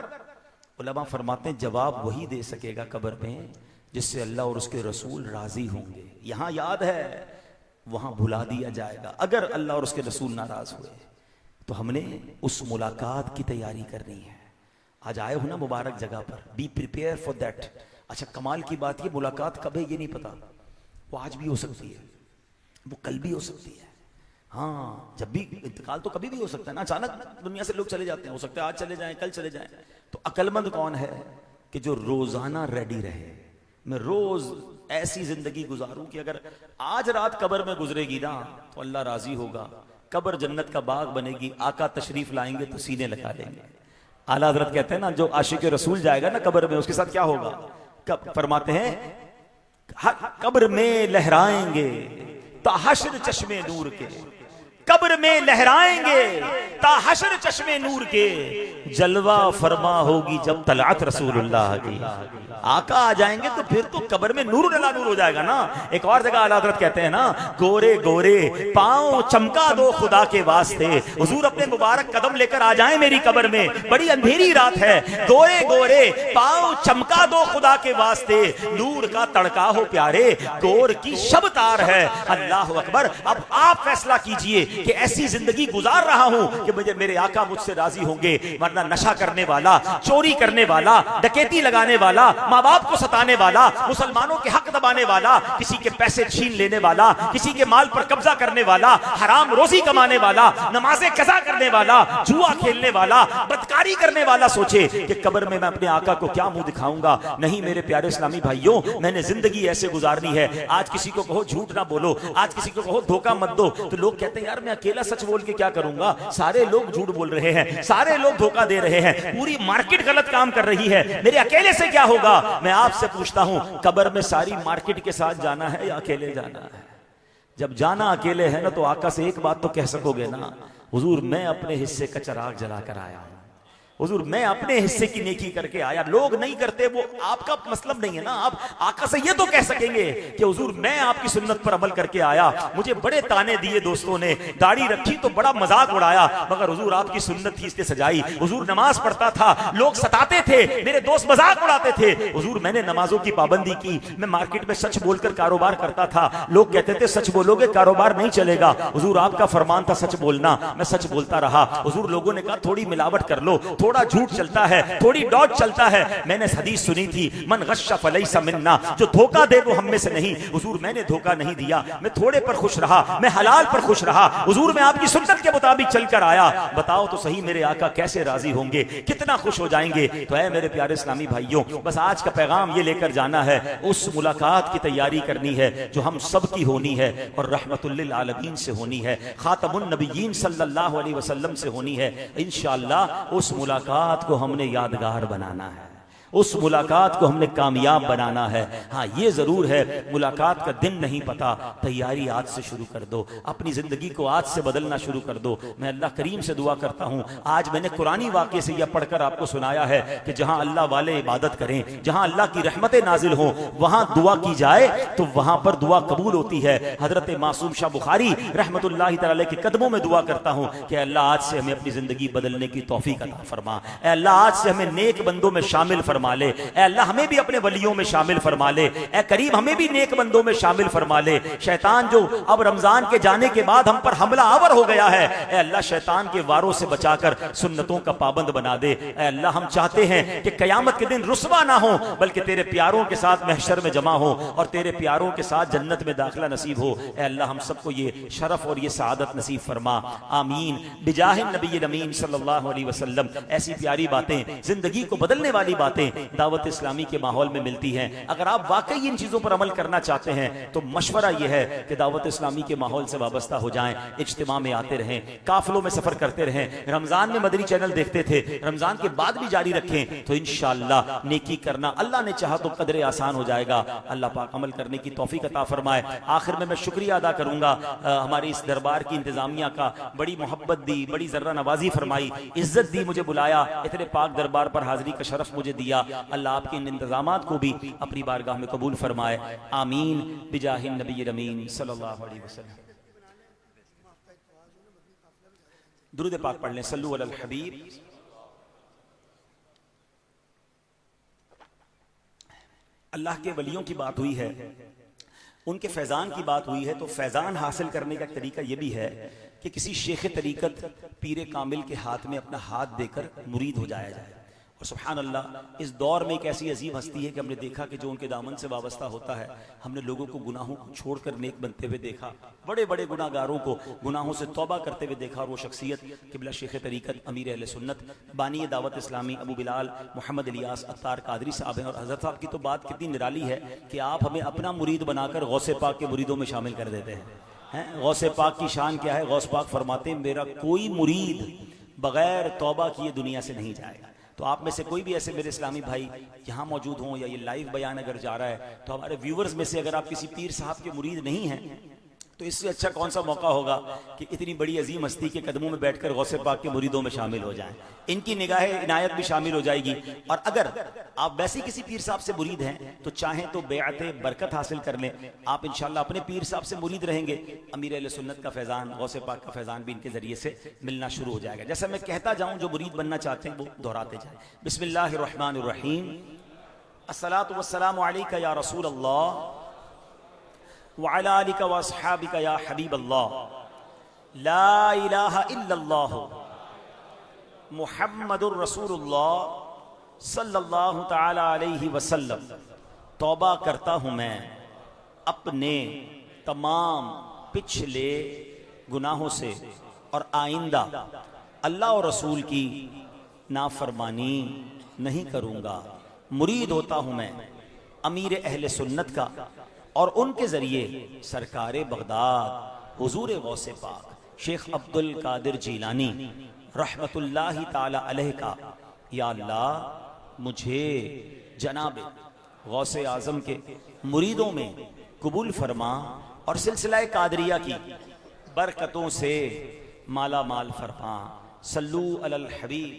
उलमा फरमाते हैं जवाब वही दे सकेगा कब्र में जिससे अल्लाह और उसके रसूल राजी होंगे। यहां याद है, वहां भुला दिया जाएगा। अगर अल्लाह और उसके रसूल नाराज हुए तो हमने उस मुलाकात की तैयारी करनी है। आज आए हो ना मुबारक जगह पर, बी प्रिपेयर फॉर दैट। अच्छा कमाल की बात, ये मुलाकात कब है ये नहीं पता। वो आज भी हो सकती है, वो कल भी हो सकती है। हाँ, जब भी इंतकाल तो कभी भी हो सकता है ना। अचानक दुनिया से लोग चले जाते हैं, हो सकता है आज चले जाएं, कल चले जाएं। तो अक्लमंद कौन है कि जो रोजाना रेडी रहे, मैं रोज ऐसी जिंदगी गुजारूं कि अगर आज रात कब्र में गुजरेगी ना तो अल्लाह राजी होगा, कब्र जन्नत का बाग बनेगी, आका तशरीफ लाएंगे तो सीने लगा लेंगे। आला हज़रत कहते हैं ना, जो आशिक रसूल जाएगा ना कब्र में, उसके साथ क्या होगा? फरमाते हैं कब्र में लहराएंगे ताहशर चश्मे नूर के, कब्र में लहराएंगे ताहशर चश्मे नूर के, जलवा फरमा होगी जब तलात रसूलुल्लाह की। आका आ जाएंगे तो फिर तो कब्र में नूर अला नूर हो जाएगा ना। एक और जगह आला हज़रत कहते हैं ना, गोरे गोरे पांव चमका दो खुदा के वास्ते, हुजूर अपने मुबारक कदम लेकर आ जाएं मेरी कब्र में, बड़ी अंधेरी रात है, गोरे गोरे पांव चमका दो खुदा के वास्ते, नूर का तड़का हो प्यारे, गोर की शब तार है। अल्लाह अकबर। अब आप फैसला कीजिए कि ऐसी जिंदगी गुजार रहा हूं कि मुझे मेरे आका मुझसे राजी होंगे, वरना नशा करने वाला, चोरी करने वाला, डकैती लगाने वाला, माँ बाप को सताने वाला, मुसलमानों के हक दबाने वाला, किसी के पैसे छीन लेने वाला, किसी के माल पर कब्जा करने वाला, हराम रोजी कमाने वाला, नमाजें कज़ा करने वाला, जुआ खेलने वाला, बदकारी करने वाला सोचे कि कब्र में मैं अपने आका को क्या मुंह दिखाऊंगा। नहीं मेरे प्यारे इस्लामी भाइयों, मैंने जिंदगी ऐसे गुजारनी है। आज किसी को कहो झूठ ना बोलो, आज किसी को कहो धोखा मत दो, तो लोग कहते हैं यार मैं अकेला सच बोल के क्या करूंगा, सारे लोग झूठ बोल रहे हैं, सारे लोग धोखा दे रहे हैं, पूरी मार्केट गलत काम कर रही है, मेरे अकेले से क्या होगा। मैं आपसे पूछता हूं, कब्र में सारी मार्केट के साथ जाना है या अकेले जाना है? जब जाना अकेले है ना तो आका से एक बात तो कह सकोगे ना, हुजूर मैं अपने हिस्से का चिराग जलाकर आया हूं, हुजूर मैं अपने हिस्से की नेकी करके आया। लोग नहीं करते वो आपका मतलब नहीं है ना, आप आका से ये तो कह सकेंगे कि हुजूर मैं आपकी सुन्नत पर अमल करके आया, मुझे बड़े ताने दिए दोस्तों ने, दाढ़ी रखी तो बड़ा मजाक उड़ाया, मगर हुजूर आपकी सुन्नत ही इसने सजाई। हुजूर नमाज पढ़ता था, लोग सताते थे, मेरे दोस्त मजाक उड़ाते थे, हुजूर मैंने नमाजों की पाबंदी की, मैं मार्केट में सच बोलकर कारोबार करता था, लोग कहते थे सच बोलोगे कारोबार नहीं चलेगा, हुजूर आपका फरमान था सच बोलना, मैं सच बोलता रहा। हुजूर लोगों ने कहा थोड़ी मिलावट कर लो, थोड़ा झूठ चलता है, थोड़ी डॉट चलता है। मैंने हदीस सुनी थी, मन गश्शा फलैसा मिन्ना, जो धोखा दे वो हम में से नहीं। हुजूर मैंने धोखा नहीं दिया, मैं थोड़े पर खुश रहा, मैं हलाल पर खुश रहा, हुजूर मैं आपकी सुन्नत के मुताबिक चलकर आया। बताओ तो सही मेरे आका कैसे राजी होंगे, कितना खुश हो जाएंगे। तो है मेरे प्यारे इस्लामी भाइयों, बस आज का पैगाम ये लेकर जाना है, उस मुलाकात की तैयारी करनी है जो हम सब की होनी है और रहमतुल लिल आलमीन से होनी है, खातमुन नबिय्यीन सल्लल्लाहु अलैहि वसल्लम से होनी है। इंशाअल्लाह उस मुलाकात को हमने यादगार बनाना है, उस मुलाकात को हमने कामयाब बनाना है। हाँ ये जरूर है, मुलाकात का दिन नहीं पता, तैयारी आज से शुरू कर दो, अपनी जिंदगी को आज से बदलना शुरू कर दो। मैं अल्लाह करीम से दुआ करता हूँ, आज मैंने कुरानी वाक़े से यह पढ़कर आपको सुनाया है कि जहाँ अल्लाह वाले इबादत करें, जहाँ अल्लाह की रहमतें नाजिल हों, वहाँ दुआ की जाए तो वहाँ पर दुआ कबूल होती है। हजरत मासूम शाह बुखारी रहमतुल्लाहि तआला के कदमों में दुआ करता हूँ कि अल्लाह आज से हमें अपनी जिंदगी बदलने की तौफीक अता फरमा, अल्लाह आज से हमें नेक बंदों में शामिल फरमा ले, अल्लाह हमें भी अपने वलियों में शामिल फरमा ले, ए करीम हमें भी नेक बंदों में शामिल फरमा ले। शैतान जो अब रमजान के जाने के बाद हम पर हमला आवर हो गया है, ए अल्लाह शैतान के वारों से बचाकर सुन्नतों का पाबंद बना दे। ए अल्लाह हम चाहते हैं कि कयामत के दिन रुस्वा ना हो, बल्कि तेरे प्यारों के साथ महशर में जमा हो और तेरे प्यारों के साथ जन्नत में दाखिला नसीब हो। ए अल्लाह हम सबको ये शरफ और ये सआदत नसीब फरमा, आमीन बिजाहिन नबी अमीन सल्लल्लाहु अलैहि वसल्लम। ऐसी प्यारी बातें, जिंदगी को बदलने वाली बातें दावत इस्लामी के माहौल में मिलती हैं। अगर आप वाकई इन चीजों पर अमल करना चाहते हैं तो मशवरा यह है कि दावत इस्लामी के माहौल से वाबस्ता हो जाएं, इज्तिमा में आते रहें, काफिलों में सफर करते रहें। रमजान में मदनी चैनल देखते थे, रमजान के बाद भी जारी रखें तो इंशाअल्लाह नेकी करना अल्लाह ने चाहा तो कदरे आसान हो जाएगा। अल्लाह पाक अमल करने की तौफीक अता फरमाए। आखिर में मैं शुक्रिया अदा करूंगा हमारी इस दरबार की इंतजामिया का, बड़ी मोहब्बत दी, बड़ी जर्रा नवाजी फरमाई, इज्जत दी, मुझे बुलाया, इतने पाक दरबार पर हाजिरी का शरफ मुझे दिया। अल्लाह आपके इन इंतजामात को भी अपनी बारगाह में कबूल फरमाए, आमीन बिजाहिन नबी अमीन सल्लल्लाहु अलैहि वसल्लम। दुरूद पाक पढ़ लें, सल्लु अलल हबीब। अल्लाह के वलियों की बात हुई है, उनके फैजान की बात हुई है, तो फैजान हासिल करने का तरीका यह भी है कि किसी शेख तरीकत पीर कामिल के हाथ में अपना हाथ देकर मुरीद हो जाया जाए। और सुभान अल्लाह, इस दौर में एक ऐसी अजीब हस्ती है कि हमने देखा कि जो उनके दामन से वाबस्ता होता है, हमने लोगों को गुनाहों को छोड़कर नेक बनते हुए देखा, बड़े बड़े गुनाहगारों को गुनाहों से तौबा करते हुए देखा। और वो शख्सियत किबला शेख तरीक़त, अमीर अहले सुन्नत, बानी दावत इस्लामी अबू बिलाल मोहम्मद इलियास अत्तार कादरी साहब हैं। और हज़रत साहब की तो बात कितनी निराली है कि आप हमें अपना मुरीद बनाकर गौसे पाक के मुरीदों में शामिल कर देते हैं। गौसे पाक की शान क्या है? गौस पाक फरमाते हैं, मेरा कोई मुरीद बगैर तौबा किए दुनिया से नहीं जाएगा। तो आप में से कोई भी ऐसे मेरे इस्लामी भाई यहाँ मौजूद हों या ये लाइव बयान अगर जा रहा है, तो हमारे व्यूवर्स में से अगर आप किसी पीर साहब के मुरीद नहीं हैं, तो इससे अच्छा कौन सा मौका होगा कि इतनी बड़ी अजीम हस्ती के कदमों में बैठकर गौसे पाक के मुरीदों में शामिल हो जाएं। इनकी निगाह इनायत भी शामिल हो जाएगी। और अगर आप वैसे किसी पीर साहब से मुरीद हैं तो चाहें तो बेअत बरकत हासिल कर लें। आप इंशाल्लाह अपने पीर साहब से मुरीद रहेंगे, अमीर अहले सुन्नत का फैज़ान, गौसे पाक का फैज़ान भी इनके जरिए से मिलना शुरू हो जाएगा। जैसा मैं कहता जाऊँ, जो मुरीद बनना चाहते हैं वो दोहराते जाएं। बिस्मिल्लाहिर्रहमानिर्रहीम, अस्सलातु वस्सलामु अलैका या रसूल अल्लाह व अला आलिका व अस्हाबिका या हबीब अल्लाह, ला इलाहा इल्लल्लाह मुहम्मदुर रसूलुल्लाह सल्लल्लाहु तआला अलैहि वसल्लम। तौबा करता हूँ मैं अपने तमाम पिछले गुनाहों से और आइंदा अल्लाह और रसूल की नाफरमानी नहीं करूँगा। मुरीद होता हूँ मैं अमीर अहले सुन्नत का और उनके ज़रिए सरकारे बगदाद हुजूर गौसे पाक शेख अब्दुल कादिर जीलानी रहमतुल्लाहि ताला अलैह का, या अल्लाह मुझे जनाब गौसे आज़म के मुरीदों में कबूल फरमा और सिलसिला कादरिया की बरकतों से माला माल फरमा। सल्लू अलल हबीब।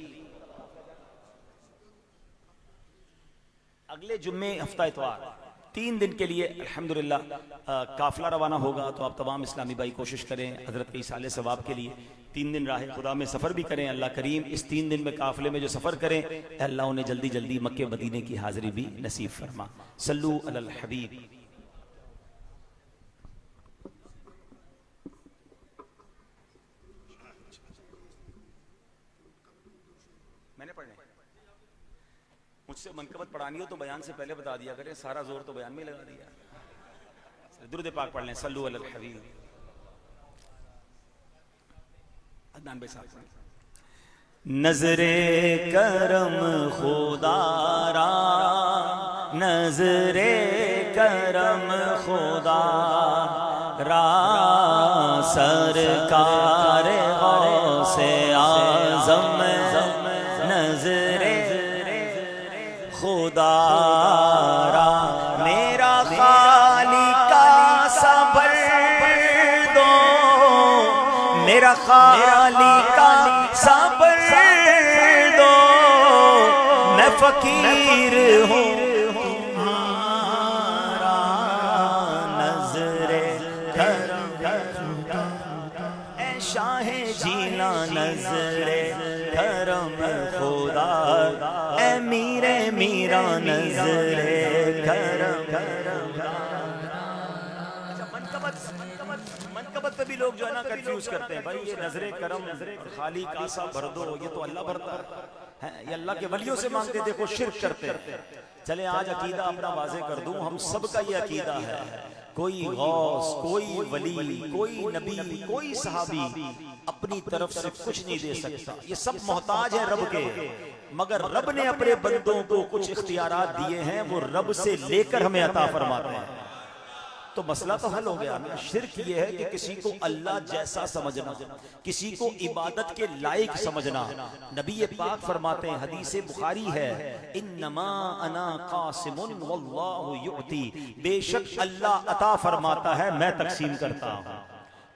अगले जुम्मे हफ्ता इतवार 3 दिन के लिए अल्हम्दुलिल्लाह काफिला रवाना होगा। तो आप तमाम इस्लामी भाई कोशिश करें हज़रत के इसाले सवाब के लिए 3 दिन राह खुदा में सफ़र भी करें। अल्लाह करीम इस 3 दिन में काफिले में जो सफ़र करें, अल्लाह उन्हें जल्दी जल्दी मक्के मदीने की हाज़िरी भी नसीब फरमा। सल्लू अलल हबीब। मैंने पढ़ने मुझसे मनकबत पढ़ानी हो तो बयान से पहले बता दिया करें, सारा जोर तो बयान में लगा दिया। दुरूद पाक पढ़ लें, सल्लू अलल हबीब। अदनान भाई साहब। नजरे करम खुदारा, नजरे करम खुदारा, सरकार गौसे आज़म नजरे खुदारा, मेरा खालिका सबर दो, मेरा खालिका सबर दो, मैं फकीर हूँ तुम्हारा, नजरे ऐ शाहे जीना, नजरे करम खुदा, ऐ मीरे मीरा, नजरे करम। मनकबत पे भी लोग जो है ना कंफ्यूज करते हैं, भाई ये नजरे करम खाली कासा भर दो, ये तो अल्लाह भरता है, ये अल्लाह के वलियों से मांगते, देखो शिर्क करते हैं। चले आज अकीदा अपना वाजे कर दूं, हम सबका ये अकीदा है, कोई गौस, कोई वली, कोई नबी, कोई सहाबी अपनी तरफ से कुछ नहीं दे सकता। ये सब मोहताज है रब के, मगर रब ने अपने बंदों को कुछ इख्तियारात दिए हैं, वो रब से लेकर हमें अता फरमाते हैं। तो मसला तो हल हो गया ना। शिर्क ये है कि किसी को अल्लाह जैसा समझना, किसी को इबादत के लायक समझना। नबी पाक फरमाते हैं, हदीस बुखारी है, इन्नमा अना कासिमुन वल्लाहु युअती, बेशक अल्लाह अता फरमाता है, मैं तकसीम करता हूँ।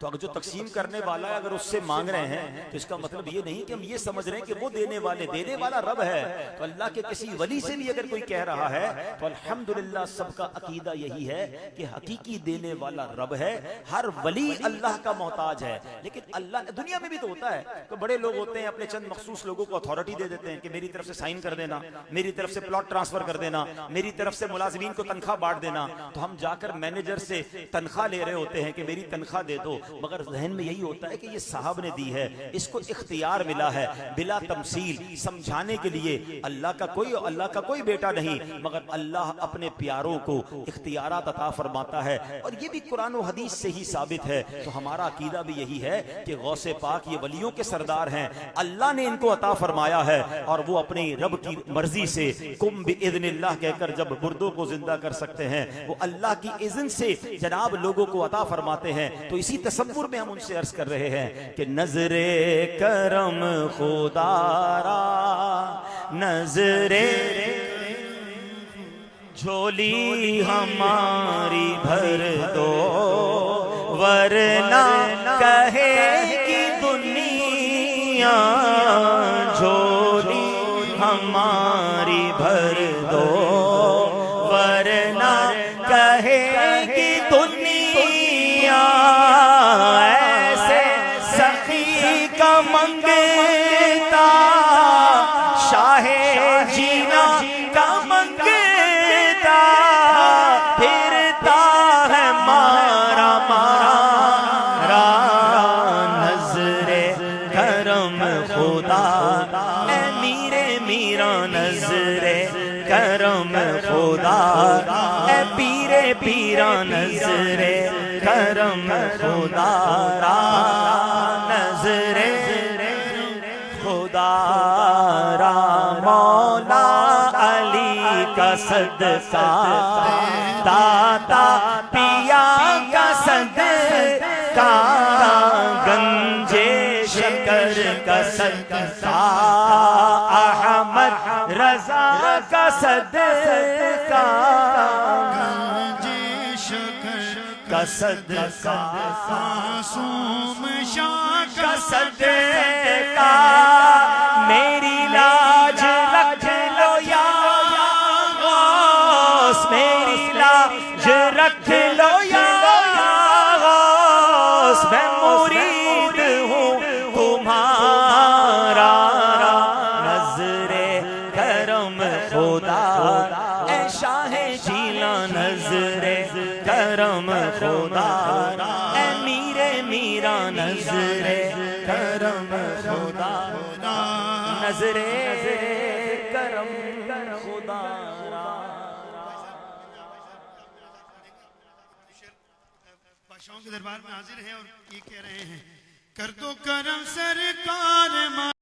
तो अगर जो तकसीम करने वाला है अगर उससे मांग रहे हैं तो इसका मतलब ये नहीं कि हम ये समझ रहे हैं कि वो देने वाला रब है। तो अल्लाह के किसी वली से भी अगर कोई कह रहा है तो अल्हम्दुलिल्लाह सबका अकीदा यही है कि हकीकी देने वाला रब है। हर वली अल्लाह का मोहताज है, लेकिन अल्लाह दुनिया में भी तो होता है तो बड़े लोग होते हैं, अपने चंद मखसूस लोगों को अथॉरिटी दे देते हैं कि मेरी तरफ से साइन कर देना, मेरी तरफ से प्लॉट ट्रांसफर कर देना, मेरी तरफ से मुलाजिमीन को तनख्वाह बांट देना। तो हम जाकर मैनेजर से तनख्वाह ले रहे होते हैं कि मेरी तनख्वाह दे दो, मगर जहन में यही होता है कि ये साहब ने दी है, इसको इख्तियार मिला है बिला तमसील, समझाने के लिए। अल्लाह का कोई बेटा नहीं, मगर अल्लाह अपने प्यारों को इख्तियारात अता फरमाता है, और ये भी कुरान और हदीस से ही साबित है। तो हमारा अकीदा भी यही है कि गौसे पाक ये वलियों के सरदार हैं, अल्लाह ने इनको अता फरमाया है, और वो अपनी रब की मर्जी से कुम बिइज़्निल्लाह कहकर जब मुर्दों को जिंदा कर सकते हैं, वो अल्लाह की इज़्न से जनाब लोगों को अता फरमाते हैं। तो इसी तसव्वुर में हम उनसे अर्ज कर रहे हैं कि नजरे करम खुदारा, नजरे झोली हमारी भर दो, वरना कहेगी दुनिया झोली हमारी भर दो, वरना कहेगी दुनिया ऐसे सखी का मंगता, शाहे जीना का मंगता, फिरता है मारा मारा। नजरे करम खुदा ए मीरा नजरे करम खुदा ए पीरा नजरे करम खुदा, नजरे खुदा मौला अली का सदका, दाता पिया का सदका, गंजे शकर का सदका, अहमद रजा का सदका, गंजे शकर का सदका, मासूम शाह का सदका, मेरी लाज रख लो या गौस, मेरी लाज रख लो या गौस, मैं मुरीद हूँ तुम्हारा। नजरे करम खुदा ए शाहे जीला, नजरे करम खुदा ए मीरा नजरे करम खुदा, नजरे करम खुदा। बादशाहों के दरबार में हाजिर हैं और ये कह रहे हैं, कर दो करम सरकार।